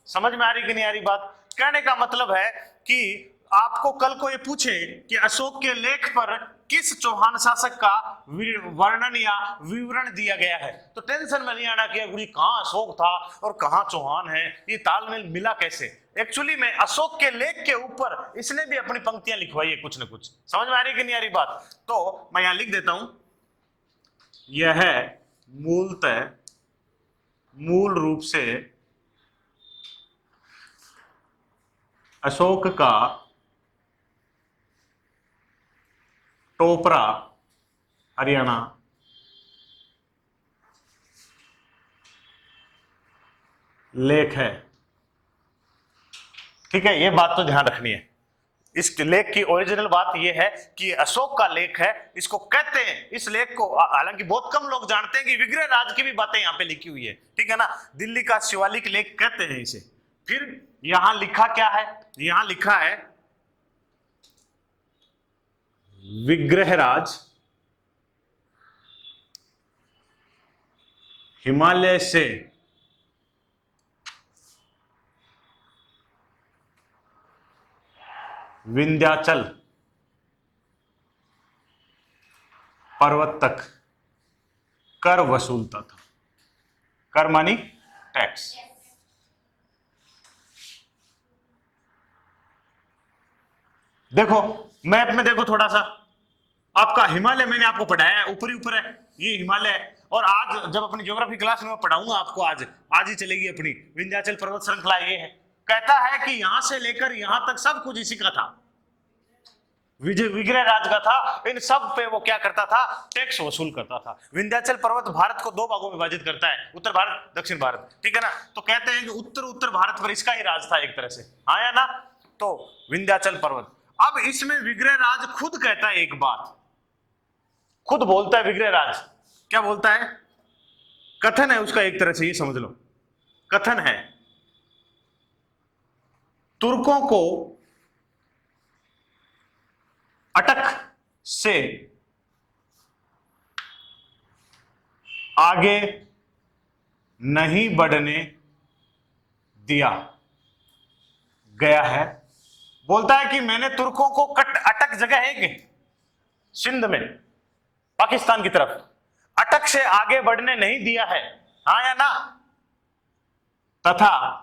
समझ में आ रही कि नहीं आ रही बात? कहने का मतलब है कि आपको कल को ये पूछे कि अशोक के लेख पर किस चौहान शासक का वर्णन या विवरण दिया गया है, तो टेंशन में नहीं आना कि अभी कहां अशोक था और कहां चौहान है, ये तालमेल मिला कैसे। एक्चुअली में अशोक के लेख के ऊपर इसने भी अपनी पंक्तियां लिखवाई है कुछ न कुछ। समझ में आ रही कि नहीं आ रही बात? तो मैं यहां लिख देता हूं, यह मूलतः मूल रूप से अशोक का टोपरा हरियाणा लेख है। ठीक है, ये बात तो ध्यान रखनी है। इस लेख की ओरिजिनल बात यह है कि अशोक का लेख है, इसको कहते हैं, इस लेख को हालांकि बहुत कम लोग जानते हैं कि विग्रह राज की भी बातें यहां पे लिखी हुई है, ठीक है ना। दिल्ली का शिवालिक लेख कहते हैं इसे। फिर यहां लिखा क्या है? यहां लिखा है विग्रहराज हिमालय से विंध्याचल पर्वत तक कर वसूलता था। कर मानी टैक्स। देखो मैप में देखो थोड़ा सा, आपका हिमालय मैंने आपको पढ़ाया है, ऊपर ही ऊपर है, ये हिमालय है। और आज जब अपनी ज्योग्राफी क्लास में पढ़ाऊंगा आपको, आज ही चलेगी अपनी विंध्याचल पर्वत श्रृंखला। ये है, कहता है कि यहां से लेकर यहां तक सब कुछ इसी का था, विग्रह राज का था। इन सब पे वो क्या करता था? टैक्स वसूल करता था। विंध्याचल पर्वत भारत को दो भागों में विभाजित करता है, उत्तर भारत, दक्षिण भारत, ठीक है ना। तो कहते हैं कि उत्तर भारत पर इसका ही राज था एक तरह से, हाँ या ना। तो विंध्याचल पर्वत। अब इसमें विग्रह राज खुद कहता है एक बात, खुद बोलता है विग्रह राज। क्या बोलता है? कथन है उसका एक तरह से, ये समझ लो कथन है। तुर्कों को अटक से आगे नहीं बढ़ने दिया गया है। बोलता है कि मैंने तुर्कों को अटक जगह है कि सिंध में, पाकिस्तान की तरफ, अटक से आगे बढ़ने नहीं दिया है, हाँ या ना। तथा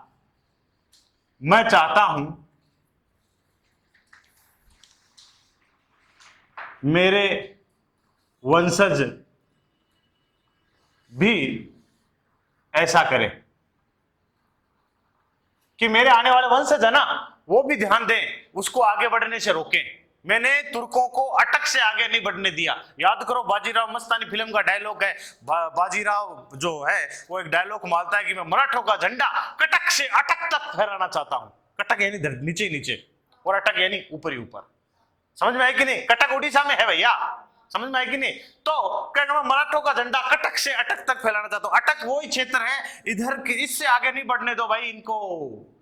मैं चाहता हूं मेरे वंशज भी ऐसा करें, कि मेरे आने वाले वंशज है ना, वो भी ध्यान दें, उसको आगे बढ़ने से रोकें। मैंने तुर्कों को अटक से आगे नहीं बढ़ने दिया। याद करो बाजीराव मस्तानी फिल्म का डायलॉग है, बाजीराव जो है वो एक डायलॉग मारता है कि मैं मराठों का झंडा कटक से अटक तक फहराना चाहता हूं। कटक यानी नीचे ही नीचे और अटक यानी ऊपर ही ऊपर। समझ में आई कि नहीं? कटक उड़ीसा में है भैया, समझ में आई कि नहीं? तो क्या मैं मराठों का झंडा कटक से अटक तक फैलाना चाहता हूं। अटक वही क्षेत्र है इधर, इससे आगे नहीं बढ़ने दो भाई इनको,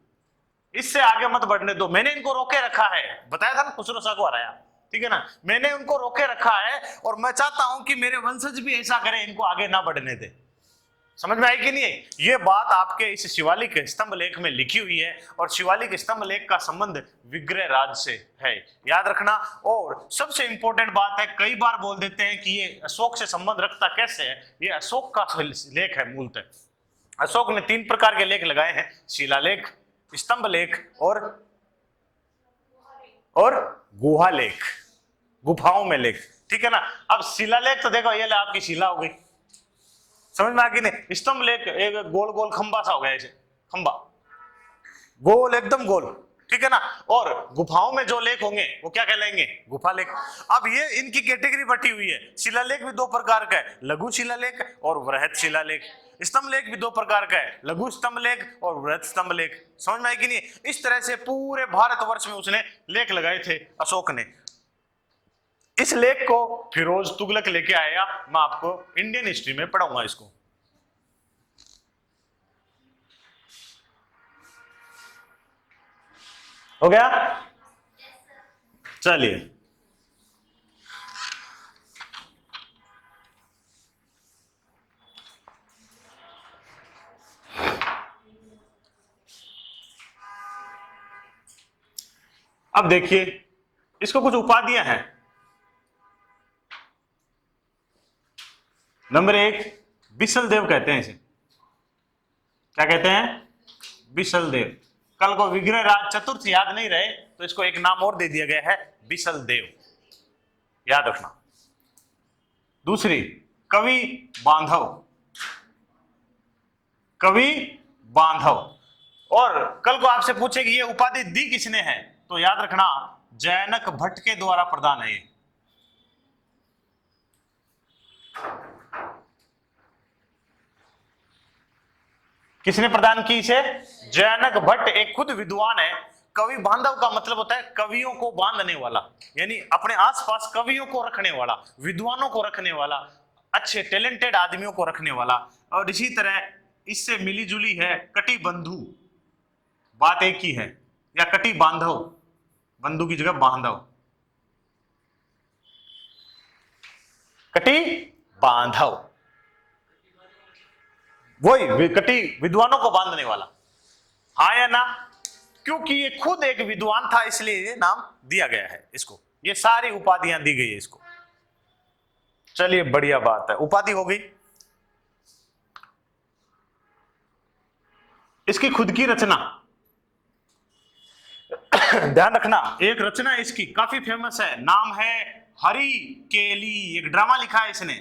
इससे आगे मत बढ़ने दो। मैंने इनको रोके रखा है, बताया था ना खुसरो शाह को हराया, ठीक है ना? मैंने उनको रोके रखा है और मैं चाहता हूं कि मेरे वंशज भी ऐसा करें, इनको आगे ना बढ़ने दे। समझ में आई कि नहीं? ये बात आपके इस शिवालिक स्तंभ लेख में लिखी हुई है और शिवालिक स्तंभ लेख का संबंध विग्रह राज से है, याद रखना। और सबसे इंपॉर्टेंट बात है, कई बार बोल देते हैं कि ये अशोक से संबंध रखता कैसे है, ये अशोक का लेख है मूलतः। अशोक ने 3 प्रकार के लेख लगाए हैं, शिलालेख, स्तंभ लेख और गुहा लेख, गुफाओं में लेख, ठीक है ना? अब शिलालेख तो देखो ये आपकी शिला हो गई, समझ में आ गई नहीं? स्तंभ लेख एक गोल गोल खंबा सा हो गया, ऐसे खंबा गोल एकदम गोल, ठीक है ना? और गुफाओं में जो लेख होंगे वो क्या कहलाएंगे? गुफा लेख। अब ये इनकी कैटेगरी बटी हुई है। शिलालेख भी 2 प्रकार का है, लघु शिलालेख और वृहत शिलालेख। स्तंभ लेख भी 2 प्रकार का है, लघु स्तंभ लेख और वृहत स्तंभ लेख। समझ में आई कि नहीं? इस तरह से पूरे भारतवर्ष में उसने लेख लगाए थे अशोक ने। इस लेख को फिरोज तुगलक लेके आया, मैं आपको इंडियन हिस्ट्री में पढ़ाऊंगा इसको। हो गया? चलिए अब देखिए, इसको कुछ उपाधियां हैं। नंबर 1 बिसल देव कहते हैं इसे। क्या कहते हैं? बिसल देव। कल को विग्रह राज चतुर्थ याद नहीं रहे तो इसको एक नाम और दे दिया गया है, बिसल देव, याद रखना। दूसरी कवि बांधव, कवि बांधव। और कल को आपसे पूछे कि ये उपाधि दी किसने है, तो याद रखना जैनक भट्ट के द्वारा प्रदान है। किसने प्रदान की इसे? जैनक भट्ट एक खुद विद्वान है। कवि बांधव का मतलब होता है कवियों को बांधने वाला, यानी अपने आसपास कवियों को रखने वाला, विद्वानों को रखने वाला, अच्छे टैलेंटेड आदमियों को रखने वाला। और इसी तरह इससे मिली जुली है कटि बंधु, बात एक ही है, या कटि बांधव, बंधु की जगह बांधव, कटि बांधव, वही कटि विद्वानों को बांधने वाला। हाँ या ना? क्योंकि ये खुद एक विद्वान था इसलिए ये नाम दिया गया है इसको, ये सारी उपाधियां दी गई है इसको। चलिए बढ़िया बात है, उपाधि हो गई। इसकी खुद की रचना ध्यान रखना, एक रचना इसकी काफी फेमस है, नाम है हरि केली। एक ड्रामा लिखा है इसने,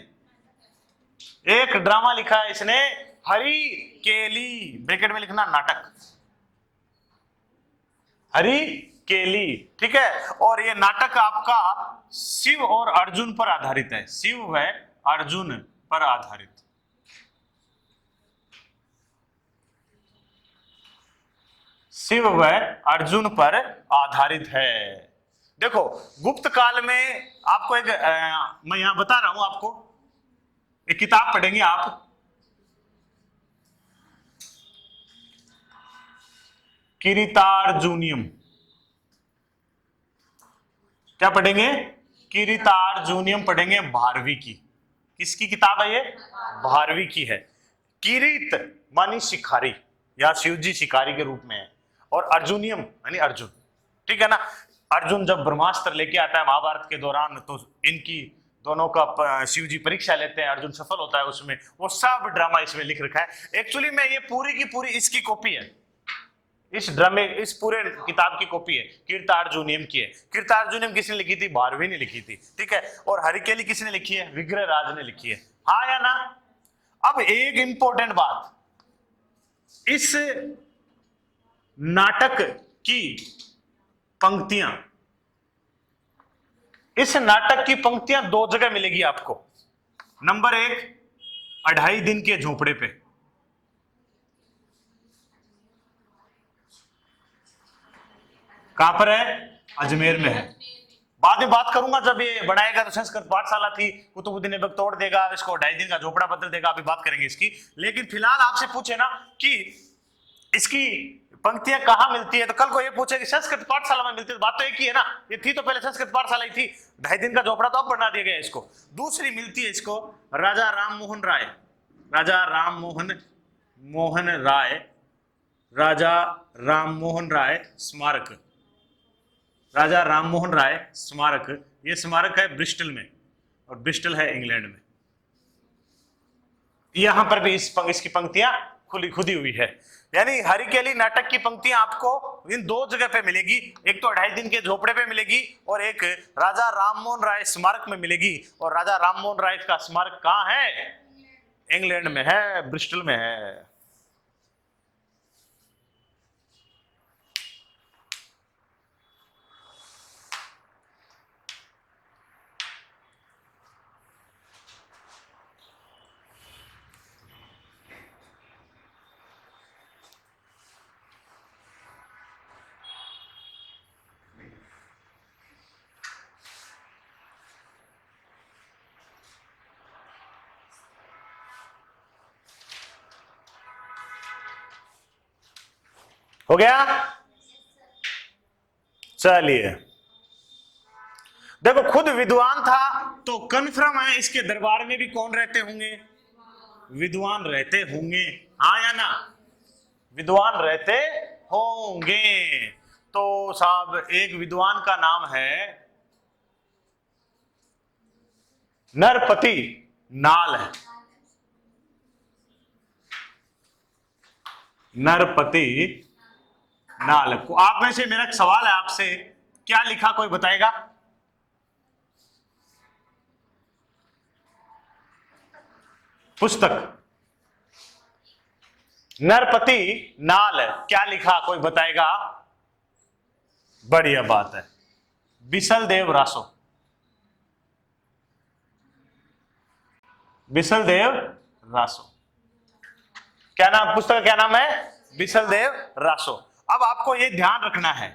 एक ड्रामा लिखा है इसने, हरि केली, ब्रैकेट में लिखना नाटक, हरि केली, ठीक है? और ये नाटक आपका शिव और अर्जुन पर आधारित है, शिव व अर्जुन पर आधारित। शिव व अर्जुन पर आधारित है। देखो गुप्त काल में आपको एक मैं यहां बता रहा हूं आपको, एक किताब पढ़ेंगे आप, किरीटार्जुनियम। क्या पढ़ेंगे? किरीटार्जुनियम पढ़ेंगे, भारवी की। किसकी किताब है ये? भारवी की है। किरीट मानी शिकारी या शिवजी शिकारी के रूप में है, और अर्जुनियम यानी अर्जुन, ठीक है ना? अर्जुन जब ब्रह्मास्त्र लेके आता है महाभारत के दौरान, तो इनकी दोनों का शिवजी परीक्षा लेते हैं, अर्जुन सफल होता है उसमें। वो सब ड्रामा इसमें लिख रखा है। एक्चुअली में ये पूरी की पूरी इसकी कॉपी है, इस ड्रामे, इस पूरे किताब की कॉपी है, कीर्तार्जुनियम की है। कीर्तार्जुनियम किसने लिखी थी? भारवी ने लिखी थी, ठीक है? और हरिकेली किसने लिखी है? विग्रह राज ने लिखी है। हाँ या ना? अब एक इंपॉर्टेंट बात, इस नाटक की पंक्तियां इस नाटक की पंक्तियां दो जगह मिलेगी आपको। नंबर एक, 2.5 दिन के झोपड़े पे। कहां पर है? अजमेर में है। बाद में बात करूंगा, जब ये बनाएगा तो संस्कृत पाठशाला थी, कुतुबुद्दीन ऐबक तोड़ देगा इसको, 2.5 दिन का झोपड़ा बदल देगा, अभी बात करेंगे इसकी। लेकिन फिलहाल आपसे पूछे ना कि इसकी पंक्तियां कहां मिलती है, तो कल को ये पूछे कि संस्कृत पाठशाला में मिलती है, तो बात तो एक ही है ना, ये थी तो पहले संस्कृत पाठशाला ही थी, 2.5 दिन का झोपड़ा तो अब बना दिया गया इसको। दूसरी मिलती है इसको राजा राममोहन राय, राजा राममोहन राय स्मारक, राजा राममोहन राय स्मारक। ये स्मारक है ब्रिस्टल में, और ब्रिस्टल है इंग्लैंड में। यहां पर भी इसकी पंक्तियां खुदी हुई है। यानी हरिकेली नाटक की पंक्तियां आपको इन दो जगह पे मिलेगी, एक तो 2.5 दिन के झोपड़े पे मिलेगी, और एक राजा राममोहन राय स्मारक में मिलेगी। और राजा राममोहन राय का स्मारक कहां है? इंग्लैंड में है, ब्रिस्टल में है। हो गया? चलिए, देखो खुद विद्वान था तो कन्फर्म है इसके दरबार में भी कौन रहते होंगे? विद्वान रहते होंगे, हाँ या ना? विद्वान रहते होंगे। तो साहब एक विद्वान का नाम है नरपति नाल है, नरपति नाल। आप में से मेरा एक सवाल है आपसे, क्या लिखा कोई बताएगा? पुस्तक नरपति नाल क्या लिखा कोई बताएगा? बढ़िया बात है, बिसलदेव रासो, बिसलदेव रासो। क्या नाम, पुस्तक का क्या नाम है? बिसलदेव रासो। अब आपको यह ध्यान रखना है,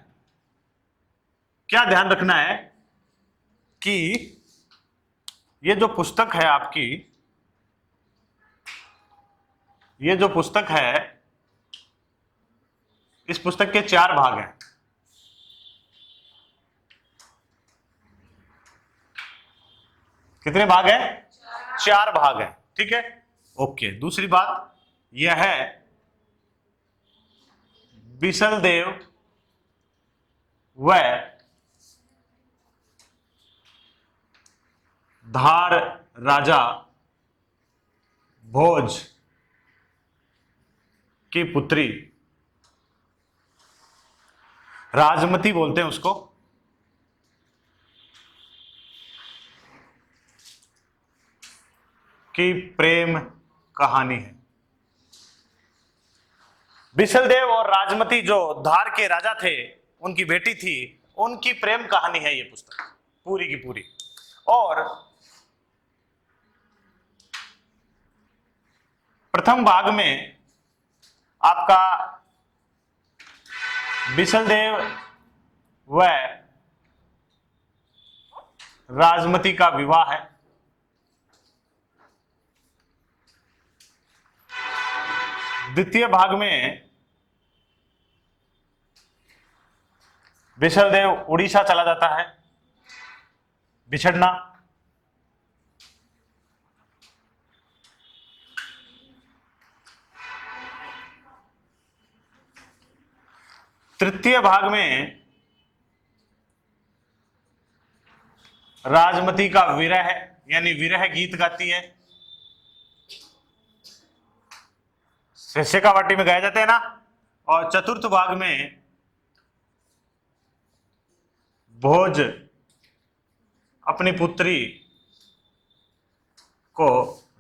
क्या ध्यान रखना है कि ये जो पुस्तक है आपकी, ये जो पुस्तक है, इस पुस्तक के 4 भाग हैं। कितने भाग हैं? 4 भाग हैं, ठीक है, ओके। दूसरी बात यह है, बिसलदेव व धार राजा भोज की पुत्री, राजमती बोलते हैं उसको, की प्रेम कहानी है। बिसलदेव और राजमती जो धार के राजा थे, उनकी बेटी थी, उनकी प्रेम कहानी है ये पुस्तक पूरी की पूरी। और प्रथम भाग में आपका बिसलदेव व राजमती का विवाह है। द्वितीय भाग में बिसलदेव उड़ीसा चला जाता है, बिछड़ना। तृतीय भाग में राजमती का विरह, यानी विरह गीत गाती है। शेखावाटी में गाए जाते हैं ना। और चतुर्थ भाग में भोज अपनी पुत्री को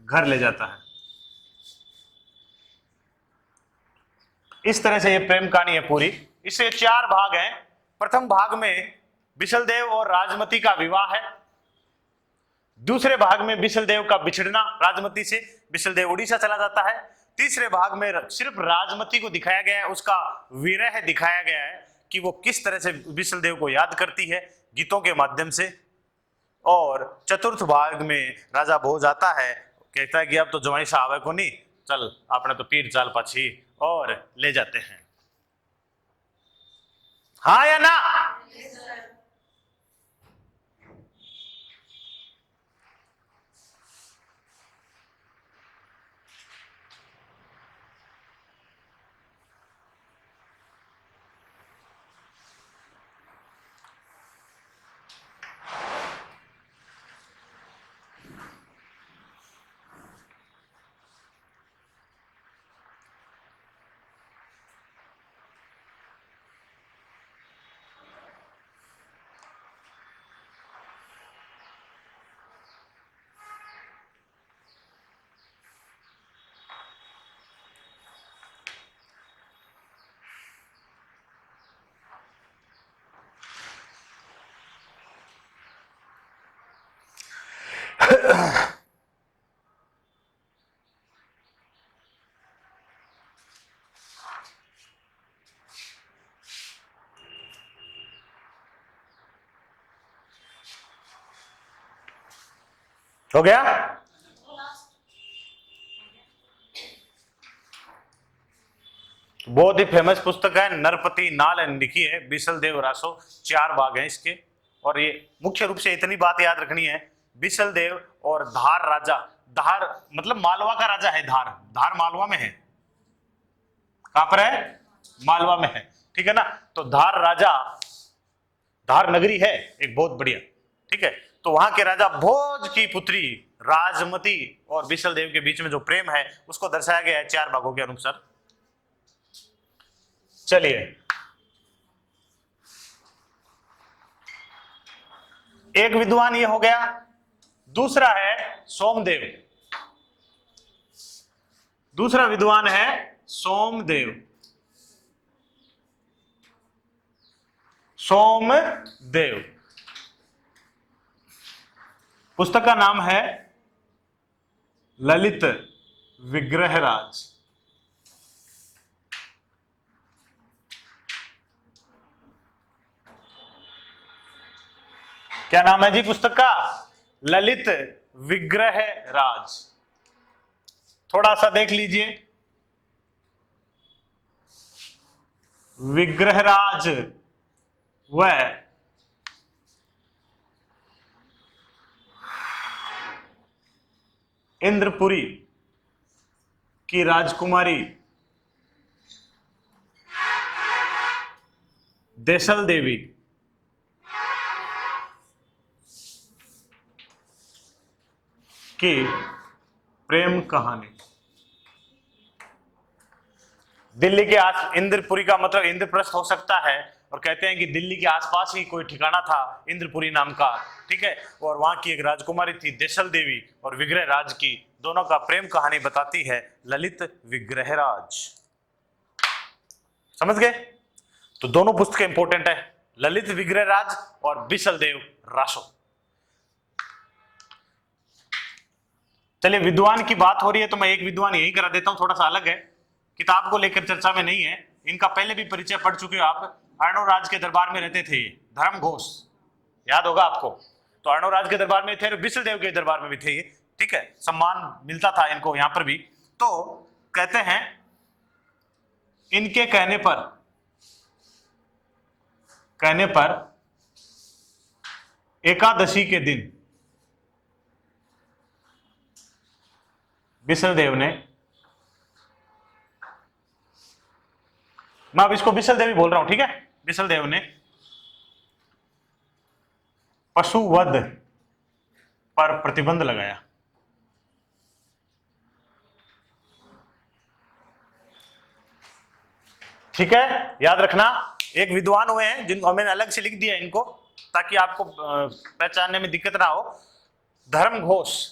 घर ले जाता है। इस तरह से ये प्रेम कहानी है पूरी। इससे 4 भाग हैं। प्रथम भाग में बिशलदेव और राजमती का विवाह है। दूसरे भाग में बिशलदेव का बिछड़ना राजमती से, बिशलदेव उड़ीसा चला जाता है। तीसरे भाग में सिर्फ राजमती को दिखाया गया है, उसका विरह दिखाया गया है कि वो किस तरह से बिशलदेव को याद करती है गीतों के माध्यम से। और चतुर्थ भाग में राजा भोज आता है, कहता है कि अब तो जवाई साहब है को नहीं, चल आपने तो पीर चाल पाछी, और ले जाते हैं। हाँ या ना? हो गया? बहुत ही फेमस पुस्तक है, नरपति नाल लिखी है, बिशलदेव रासो। 4 भाग हैं इसके। और ये मुख्य रूप से इतनी बात याद रखनी है, बिशलदेव और धार राजा, धार मतलब मालवा का राजा है, धार, धार मालवा में है। कहां पर है? मालवा में है, ठीक है ना। तो धार राजा, धार नगरी है एक बहुत बढ़िया, ठीक है। तो वहां के राजा भोज की पुत्री राजमती और बिशलदेव के बीच में जो प्रेम है उसको दर्शाया गया है 4 भागों के अनुसार। चलिए, एक विद्वान ये हो गया। दूसरा है सोमदेव। दूसरा विद्वान है सोमदेव। सोमदेव, पुस्तक का नाम है ललित विग्रहराज। क्या नाम है जी पुस्तक का? ललित विग्रहराज। थोड़ा सा देख लीजिए। विग्रहराज वह इंद्रपुरी की राजकुमारी देसल देवी की प्रेम कहानी। दिल्ली के आस, इंद्रपुरी का मतलब इंद्रप्रस्थ हो सकता है, और कहते हैं कि दिल्ली के आसपास ही कोई ठिकाना था इंद्रपुरी नाम का, ठीक है। और वहां की एक राजकुमारी थी देसल देवी, और विग्रहराज की, दोनों का प्रेम कहानी बताती है ललित विग्रहराज। समझ गए? तो दोनों पुस्तकें इंपॉर्टेंट है, ललित विग्रहराज और बिशलदेव रासो। चलिए, विद्वान की बात हो रही है तो मैं एक विद्वान यही करा देता हूं, थोड़ा सा अलग है, किताब को लेकर चर्चा में नहीं है। इनका पहले भी परिचय पढ़ चुके हो आप। अर्णोराज के दरबार में रहते थे धर्म घोष, याद होगा आपको। तो अर्णोराज के दरबार में थे और बिशलदेव के दरबार में भी थे, ठीक है। सम्मान मिलता था इनको यहां पर भी। तो कहते हैं इनके कहने पर एकादशी के दिन बिशलदेव ने, मैं अब इसको बिशलदेव ही बोल रहा हूं, ठीक है। बिशलदेव ने पशुवध पर प्रतिबंध लगाया। ठीक है, याद रखना। एक विद्वान हुए हैं जिनको मैंने अलग से लिख दिया इनको, ताकि आपको पहचानने में दिक्कत ना हो। धर्म घोष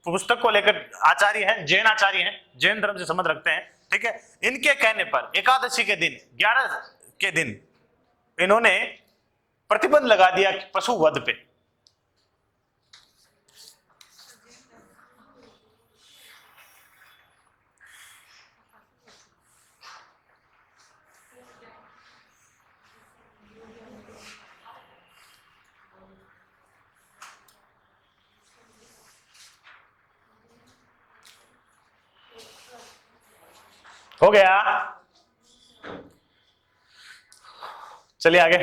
पुस्तक को लेकर आचार्य हैं, जैन आचार्य हैं, जैन धर्म से संबंध रखते हैं, ठीक है। इनके कहने पर एकादशी के दिन, 11 के दिन इन्होंने प्रतिबंध लगा दिया पशु वध पे। हो गया, चलिए आगे।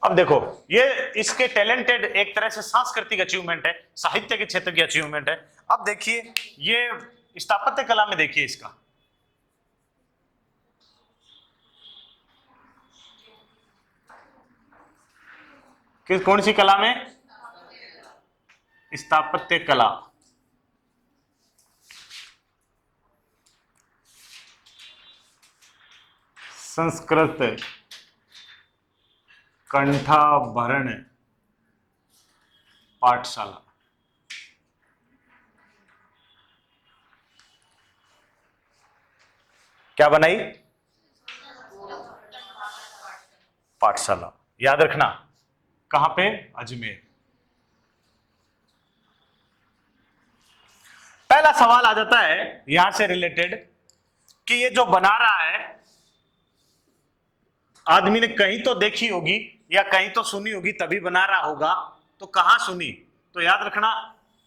अब देखो, ये इसके टैलेंटेड एक तरह से सांस्कृतिक अचीवमेंट है, साहित्य के क्षेत्र की अचीवमेंट है। अब देखिए ये स्थापत्य कला में देखिए इसका, किस कौन सी कला में? स्थापत्य कला। संस्कृत कंठाभरण पाठशाला। क्या बनाई? पाठशाला। याद रखना, कहां पे? अजमेर। पहला सवाल आ जाता है यहां से रिलेटेड कि ये जो बना रहा है आदमी ने कहीं तो देखी होगी या कहीं तो सुनी होगी तभी बना रहा होगा, तो कहां सुनी? तो याद रखना,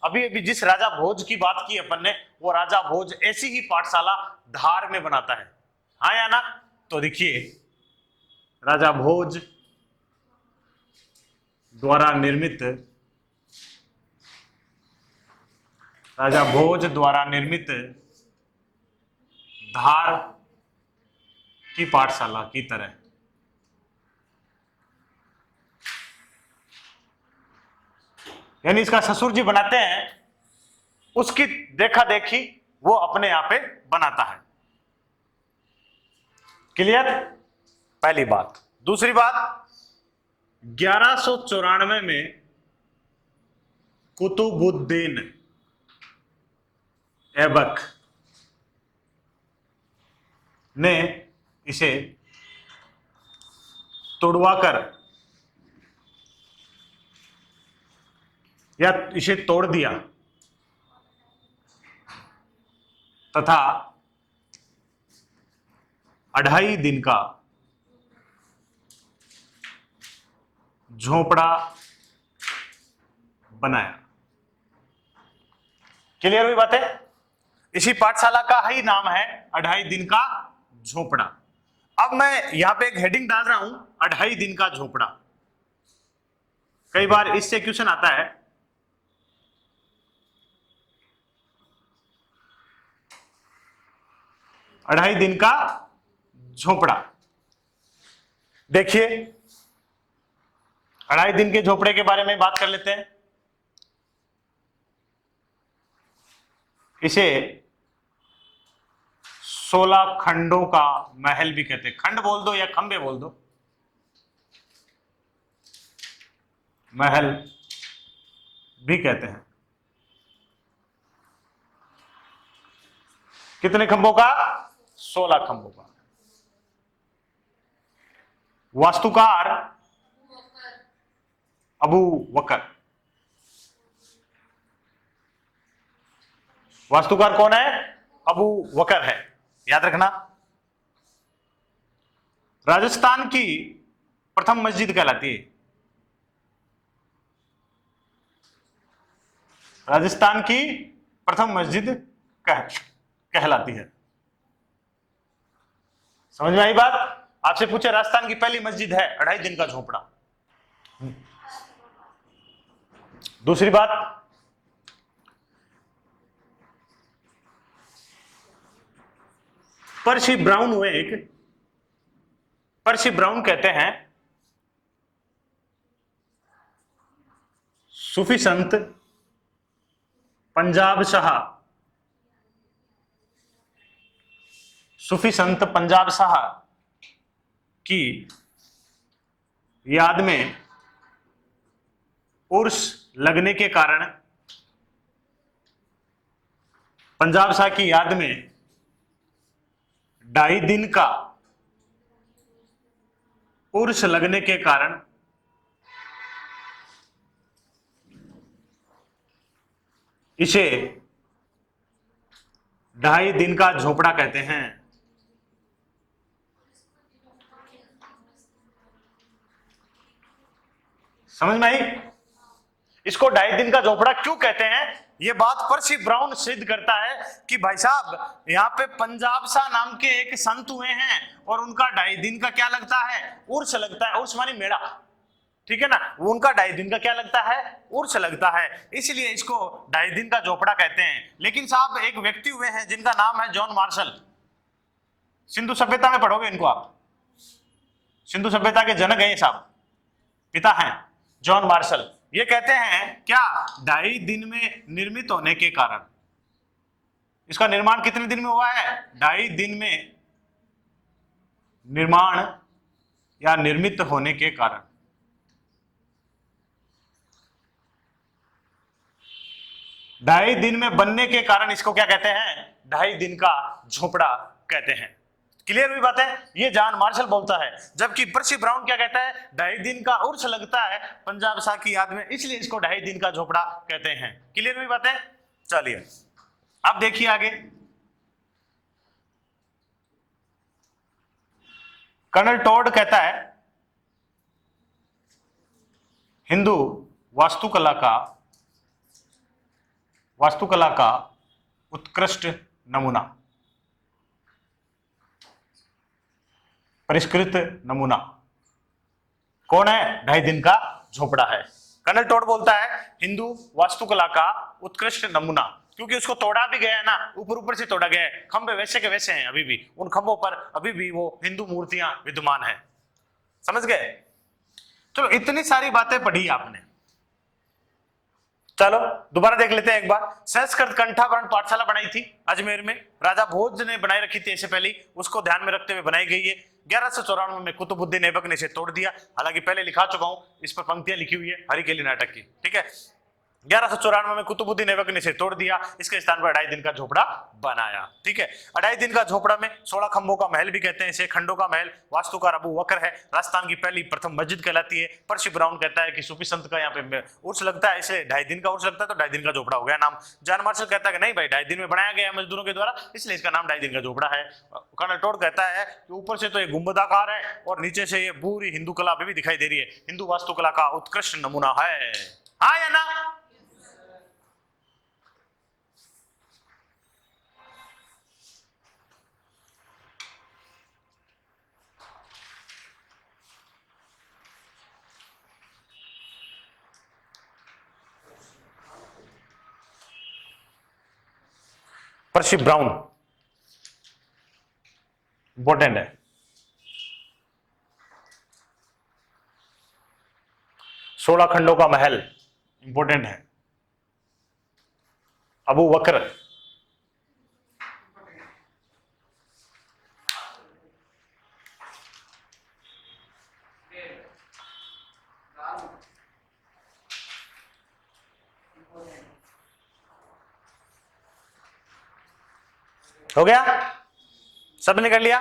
अभी अभी जिस राजा भोज की बात की अपन ने, वो राजा भोज ऐसी ही पाठशाला धार में बनाता है, हाँ या ना? तो देखिए, राजा भोज द्वारा निर्मित, राजा भोज द्वारा निर्मित धार की पाठशाला की तरह। यानी इसका ससुर जी बनाते हैं, उसकी देखा देखी वो अपने यहां पे बनाता है। क्लियर? पहली बात। दूसरी बात, 1194 में कुतुबुद्दीन ऐबक ने इसे तोड़वाकर या इसे तोड़ दिया तथा 2.5 दिन का झोपड़ा बनाया। क्लियर हुई बात है? इसी पाठशाला का ही नाम है 2.5 दिन का झोपड़ा। अब मैं यहां पे एक हेडिंग डाल रहा हूं, 2.5 दिन का झोपड़ा। कई बार इससे क्वेश्चन आता है, अढ़ाई दिन का झोपड़ा। देखिए, 2.5 दिन के झोपड़े के बारे में बात कर लेते हैं। इसे 16 खंडों का महल भी कहते हैं। खंड बोल दो या खंबे बोल दो, महल भी कहते हैं। कितने खंभों का? 16 खंभों का। वास्तुकार अबू बकर। वास्तुकार कौन है? अबू बकर है, याद रखना। राजस्थान की प्रथम मस्जिद कहलाती है, राजस्थान की प्रथम मस्जिद कहलाती है। समझ में आई बात? आपसे पूछे राजस्थान की पहली मस्जिद है, 2.5 दिन का झोपड़ा। दूसरी बात, पर्सी ब्राउन हुए एक, पर्सी ब्राउन कहते हैं सूफी संत पंजाब शाह, सूफी संत पंजाब शाह की याद में उर्स लगने के कारण पंजाब शाह की याद में 2.5 दिन का उर्स लगने के कारण इसे 2.5 दिन का झोपड़ा कहते हैं। समझ में आई? इसको 2.5 दिन का झोपड़ा क्यों कहते हैं? ये बात पर्सी ब्राउन सिद्ध करता है कि भाई साहब यहाँ पे पंजाब शाह नाम के एक संत हुए हैं और उनका 2.5 दिन का क्या लगता है? उर्स लगता है। उर्स मानी मेला, ठीक है ना? उनका 2.5 दिन का क्या लगता है? उर्स लगता है, इसलिए इसको 2.5 दिन का झोपड़ा कहते हैं। लेकिन साहब एक व्यक्ति हुए हैं जिनका नाम है जॉन मार्शल। सिंधु सभ्यता में पढ़ोगे इनको आप, सिंधु सभ्यता के जनक हैं साहब, पिता हैं जॉन मार्शल। ये कहते हैं क्या? 2.5 दिन में निर्मित होने के कारण। इसका निर्माण कितने दिन में हुआ है? 2.5 दिन में निर्माण या निर्मित होने के कारण। ढाई दिन में बनने के कारण इसको क्या कहते हैं? 2.5 दिन का झोपड़ा कहते हैं। क्लियर हुई बात है? ये जॉन मार्शल बोलता है, जबकि पर्सी ब्राउन क्या कहता है? 2.5 दिन का उर्स लगता है पंजाब शाह की याद में, इसलिए इसको 2.5 दिन का झोपड़ा कहते हैं। क्लियर हुई बात है? चलिए अब देखिए आगे। कर्नल टॉड कहता है हिंदू वास्तुकला का उत्कृष्ट नमूना, परिष्कृत नमूना कौन है? 2.5 दिन का झोपड़ा है। कर्नल टॉड बोलता है हिंदू वास्तुकला का उत्कृष्ट नमूना, क्योंकि उसको तोड़ा भी गया है ना, ऊपर से तोड़ा गया है। खंभे वैसे के वैसे हैं अभी भी, उन खंभों पर अभी भी वो हिंदू मूर्तियां विद्यमान है। समझ गए? चलो इतनी सारी बातें पढ़ी आपने, चलो दोबारा देख लेते हैं एक बार। संस्कृत कंठाभरण पाठशाला बनाई थी अजमेर में, राजा भोज ने बनाई रखी थी इससे पहले, उसको ध्यान में रखते हुए बनाई गई है। 1194 में कुतुबुद्दीन ऐबक ने इसे तोड़ दिया। हालांकि पहले लिखा चुका हूं, इस पर पंक्तियां लिखी हुई है हरिकेली नाटक की, ठीक है। 1194 में कुतुबुद्दीन ऐबक ने इसे तोड़ दिया, इसके स्थान पर 2.5 दिन का झोपड़ा बनाया, ठीक है। 2.5 दिन का झोपड़ा में 16 खंभों का महल भी कहते हैं इसे, खंडों का महल। वास्तुकार अबू बकर है, राजस्थान की पहली प्रथम मस्जिद कहलाती है। पर्सी ब्राउन कहता है कि सूफी संत का यहाँ पे उर्स लगता है, इसलिए 2.5 दिन का उर्स लगता है, तो 2.5 दिन का झोपड़ा हो गया नाम। जॉन मार्शल कहता है कि नहीं भाई, 2.5 दिन में बनाया गया मजदूरों के द्वारा, इसलिए इसका नाम 2.5 दिन का झोपड़ा है। कर्नल टॉड कहता है कि ऊपर से तो ये गुंबदाकार है और नीचे से ये पूरी हिंदू कला अभी भी दिखाई दे रही है, हिंदू वास्तुकला का उत्कृष्ट नमूना है। हाँ या ना? पर्सी ब्राउन इंपॉर्टेंट है। सोलह खंडों का महल इंपॉर्टेंट है। अबू बकर हो गया, सबने कर लिया।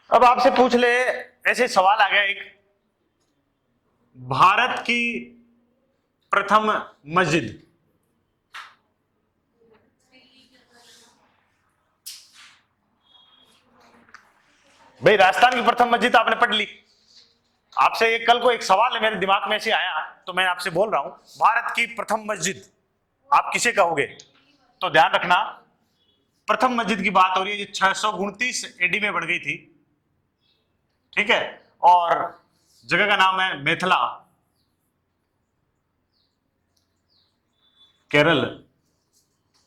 अब आपसे पूछ ले, ऐसे सवाल आ गया एक, भारत की प्रथम मस्जिद भाई, राजस्थान की प्रथम मस्जिद आपने पढ़ ली। आपसे एक कल को एक सवाल है मेरे दिमाग में ऐसे आया, तो मैं आपसे बोल रहा हूं, भारत की प्रथम मस्जिद आप किसे कहोगे? तो ध्यान रखना, प्रथम मस्जिद की बात हो रही है, ये 629 एडी में बन गई थी, ठीक है। और जगह का नाम है मेथला, केरल।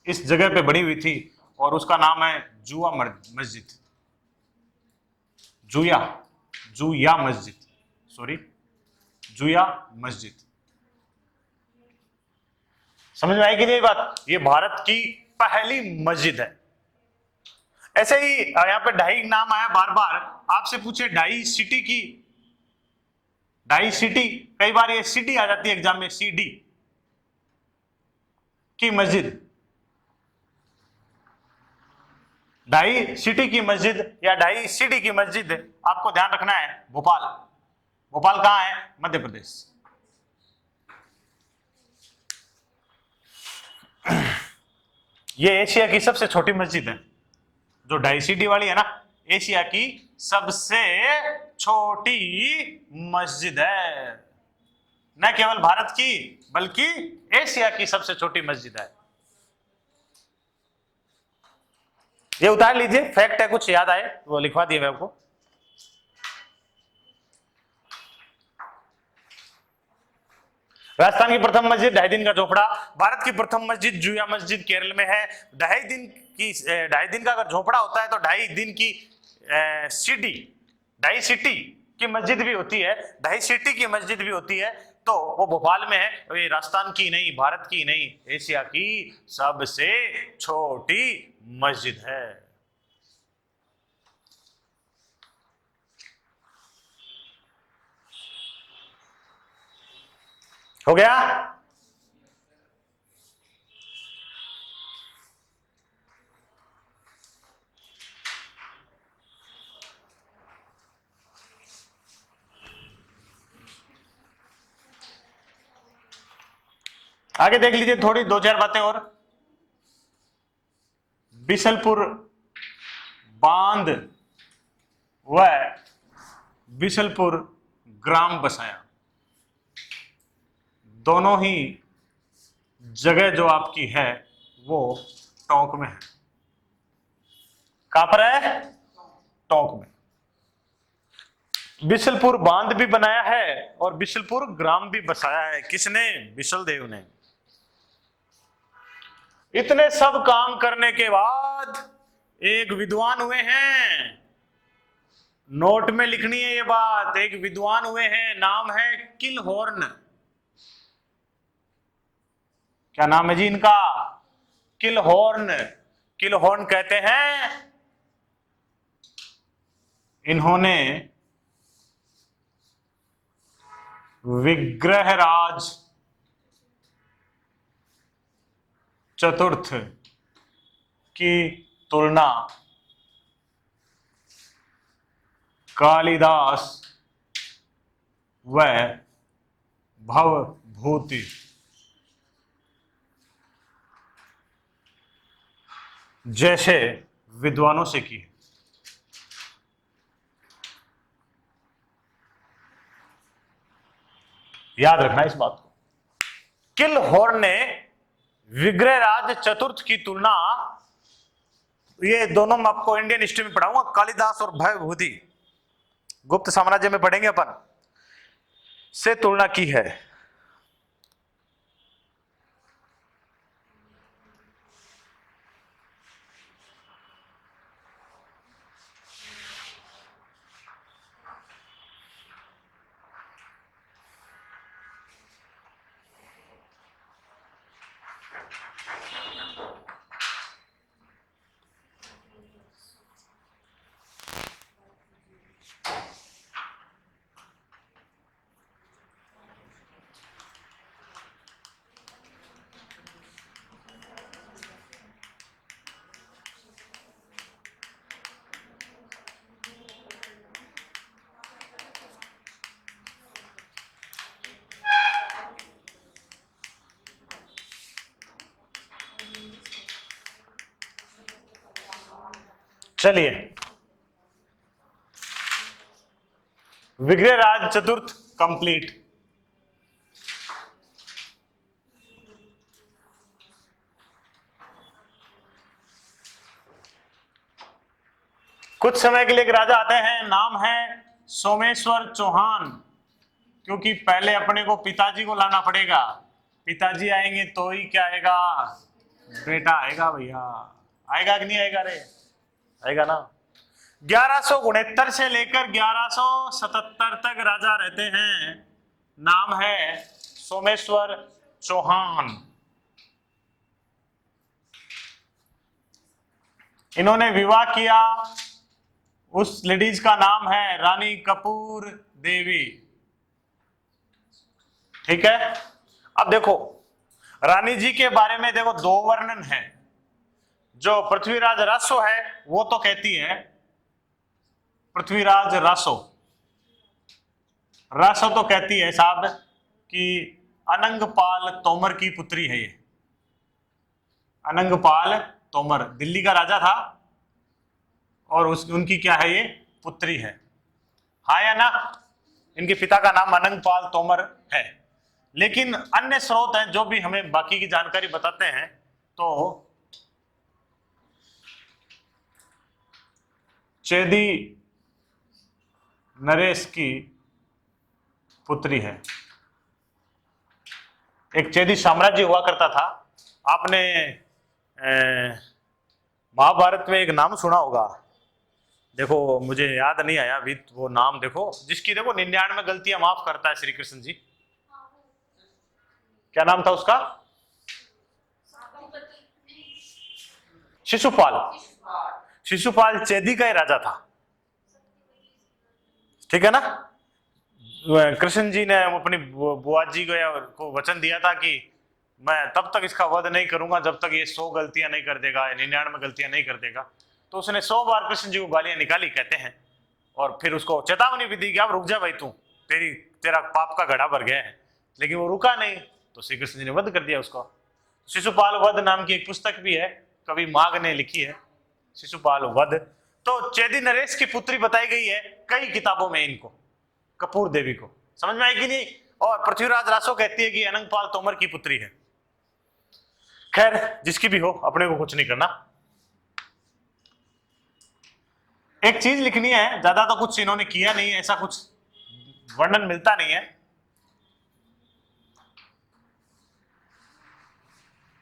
इस जगह पे बनी हुई थी और उसका नाम है जुआ मस्जिद, जुया मस्जिद, सॉरी, जुया मस्जिद। समझ में आई कि नहीं बात? ये भारत की पहली मस्जिद है। ऐसे ही यहाँ पे ढाई नाम आया बार बार, आपसे पूछे ढाई सिटी की, ढाई सिटी, कई बार ये सिटी आ जाती है एग्जाम में, CD की मस्जिद, ढाई सिटी की मस्जिद या ढाई सिटी की मस्जिद, आपको ध्यान रखना है भोपाल। भोपाल कहां है? मध्य प्रदेश। ये एशिया की सबसे छोटी मस्जिद है, जो ढाई सिटी वाली है ना, एशिया की सबसे छोटी मस्जिद है, न केवल भारत की बल्कि एशिया की सबसे छोटी मस्जिद है। ये उतार लीजिए, फैक्ट है, कुछ याद आए वो लिखवा दिए मैं आपको। राजस्थान की प्रथम मस्जिद ढाई दिन का झोपड़ा। भारत की प्रथम मस्जिद जुया मस्जिद केरल में है। ढाई दिन का अगर झोपड़ा होता है तो ढाई दिन की सिटी, ढाई सिटी की मस्जिद भी होती है, ढाई सिटी की मस्जिद भी होती है, तो वो भोपाल में है। ये राजस्थान की नहीं, भारत की नहीं, एशिया की सबसे छोटी मस्जिद है। हो गया? आगे देख लीजिए थोड़ी दो चार बातें और। बिशलपुर बांध व बिशलपुर ग्राम बसाया, दोनों ही जगह जो आपकी है वो टोंक में है। कहां पर है? टोंक में। बिशलपुर बांध भी बनाया है और बिशलपुर ग्राम भी बसाया है। किसने? बिशल देव ने। इतने सब काम करने के बाद एक विद्वान हुए हैं, नोट में लिखनी है ये बात, एक विद्वान हुए हैं, नाम है किलहॉर्न। क्या नाम है जी इनका? किलहॉर्न। किलहॉर्न कहते हैं, इन्होंने विग्रहराज चतुर्थ की तुलना कालिदास व भवभूति जैसे विद्वानों से की। याद रखना इस बात को। किलहॉर्न ने विग्रहराज चतुर्थ की तुलना, ये दोनों मैं आपको इंडियन हिस्ट्री में पढ़ाऊंगा, कालिदास और भवभूति, गुप्त साम्राज्य में पढ़ेंगे अपन, से तुलना की है। चलिए, विग्रहराज चतुर्थ कंप्लीट। कुछ समय के लिए एक राजा आते हैं, नाम है सोमेश्वर चौहान, क्योंकि पहले अपने को पिताजी को लाना पड़ेगा, पिताजी आएंगे तो ही क्या आएगा? बेटा आएगा भैया। आएगा कि नहीं आएगा? रे आएगा ना। 1169 से लेकर 1177 तक राजा रहते हैं, नाम है सोमेश्वर चौहान। इन्होंने विवाह किया, उस लेडीज का नाम है रानी कपूर देवी। ठीक है। अब देखो रानी जी के बारे में देखो दो वर्णन है। जो पृथ्वीराज रासो है वो तो कहती है, पृथ्वीराज रासो रासो तो कहती है साहब कि अनंगपाल तोमर की पुत्री है ये। अनंगपाल तोमर दिल्ली का राजा था और उनकी क्या है, ये पुत्री है। हाँ या ना? इनके पिता का नाम अनंगपाल तोमर है। लेकिन अन्य स्रोत हैं जो भी हमें बाकी की जानकारी बताते हैं। तो चेदी नरेश की पुत्री है। एक चेदी साम्राज्य हुआ करता था। आपने महाभारत में एक नाम सुना होगा, देखो मुझे याद नहीं आया अभी वो नाम। देखो जिसकी देखो 99 गलतियां माफ करता है श्री कृष्ण जी। क्या नाम था उसका? शिशुपाल। शिशुपाल चेदी का ही राजा था। ठीक है ना? कृष्ण जी ने अपनी बुआ जी को वचन दिया था कि मैं तब तक इसका वध नहीं करूंगा जब तक ये 100 गलतियां नहीं कर देगा, 99 गलतियां नहीं कर देगा। तो उसने 100 बार कृष्ण जी को गालियां निकाली कहते हैं, और फिर उसको चेतावनी भी दी कि अब रुक जा भाई, तू तेरा पाप का घड़ा भर गया है। लेकिन वो रुका नहीं, तो श्री कृष्ण जी ने वध कर दिया उसको। शिशुपाल वध नाम की एक पुस्तक भी है, कवि माघ ने लिखी है, शिशुपाल वध। तो चेदी नरेश की पुत्री बताई गई है कई किताबों में इनको, कपूर देवी को। समझ में आई कि नहीं? और पृथ्वीराज रासो कहती है कि अनंगपाल तोमर की पुत्री है। खैर जिसकी भी हो, अपने को कुछ नहीं करना। एक चीज लिखनी है, ज्यादा तो कुछ इन्होंने किया नहीं, ऐसा कुछ वर्णन मिलता नहीं है।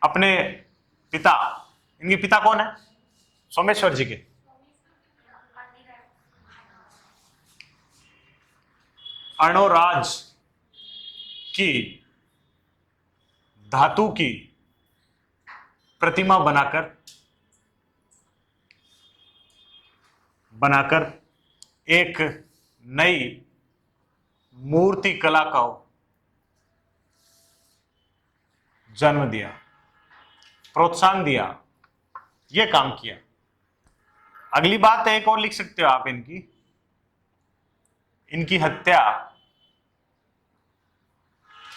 अपने पिता, इनके पिता कौन है? सोमेश्वर जी के। अर्णोराज की धातु की प्रतिमा बनाकर एक नई मूर्ति कला का जन्म दिया, प्रोत्साहन दिया, यह काम किया। अगली बात एक और लिख सकते हो आप, इनकी हत्या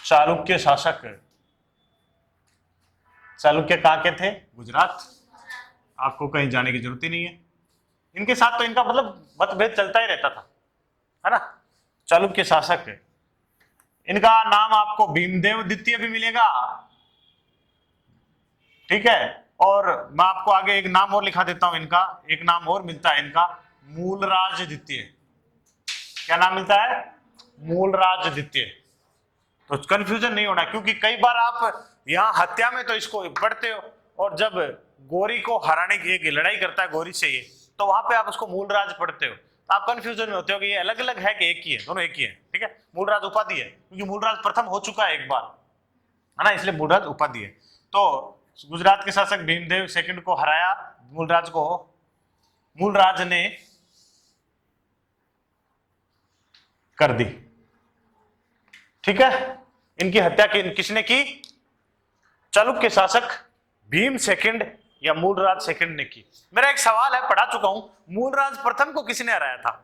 चालुक्य शासक, चालुक्य कहां के थे? गुजरात। आपको कहीं जाने की जरूरत ही नहीं है। इनके साथ तो इनका मतलब मतभेद चलता ही रहता था, है ना? चालुक्य शासक है। इनका नाम आपको भीमदेव द्वितीय भी मिलेगा। ठीक है। और मैं आपको आगे एक नाम और लिखा देता हूं इनका, एक नाम और मिलता है इनका, मूलराज द्वितीय। क्या नाम मिलता है? मूलराज द्वितीय। तो कंफ्यूजन नहीं होना, क्योंकि कई बार आप यहां हत्या में तो इसको पढ़ते हो, और जब गौरी को हराने की एक लड़ाई करता है गौरी से ये, तो वहां पे आप उसको मूलराज पढ़ते हो, तो आप कंफ्यूजन में होते हो कि ये अलग अलग है कि एक ही है। दोनों एक ही है। ठीक है। मूलराज उपाधि है, क्योंकि मूलराज प्रथम हो चुका है एक बार, है ना, इसलिए मूलराज उपाधि है। तो गुजरात के शासक भीमदेव सेकंड को हराया, मूलराज को मूलराज ने कर दी। ठीक है। इनकी हत्या किसने की? चालुक्य शासक भीम सेकंड या मूलराज सेकंड ने की। मेरा एक सवाल है, पढ़ा चुका हूं, मूलराज प्रथम को किसने हराया था?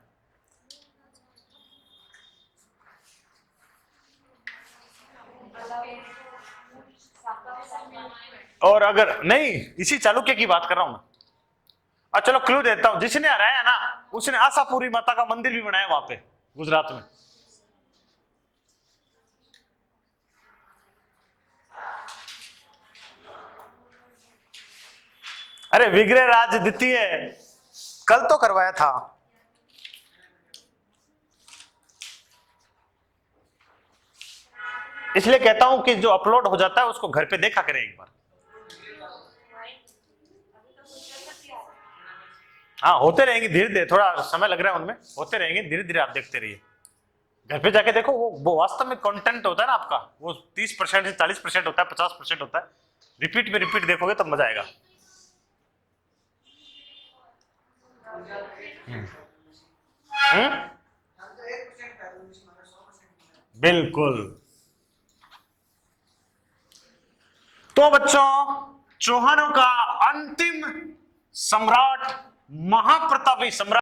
और अगर नहीं, इसी चालुक्य की बात कर रहा हूं मैं। चलो क्लू देता हूं, जिसने हराया ना उसने आशापुरी माता का मंदिर भी बनाया वहां पे गुजरात में। अरे विग्रह राज द्वितीय कल तो करवाया था। इसलिए कहता हूं कि जो अपलोड हो जाता है उसको घर पे देखा करें एक बार। हाँ होते रहेंगे धीरे धीरे, थोड़ा समय लग रहा है उनमें, होते रहेंगे धीरे धीरे, आप देखते रहिए। घर पे जाके देखो, वो वास्तव में कंटेंट होता है ना आपका, वो 30% से 40% होता है, 50% होता है। रिपीट में रिपीट देखोगे तब मजा आएगा। बिल्कुल। तो बच्चों, चौहानों का अंतिम सम्राट, महाप्रतापी सम्राट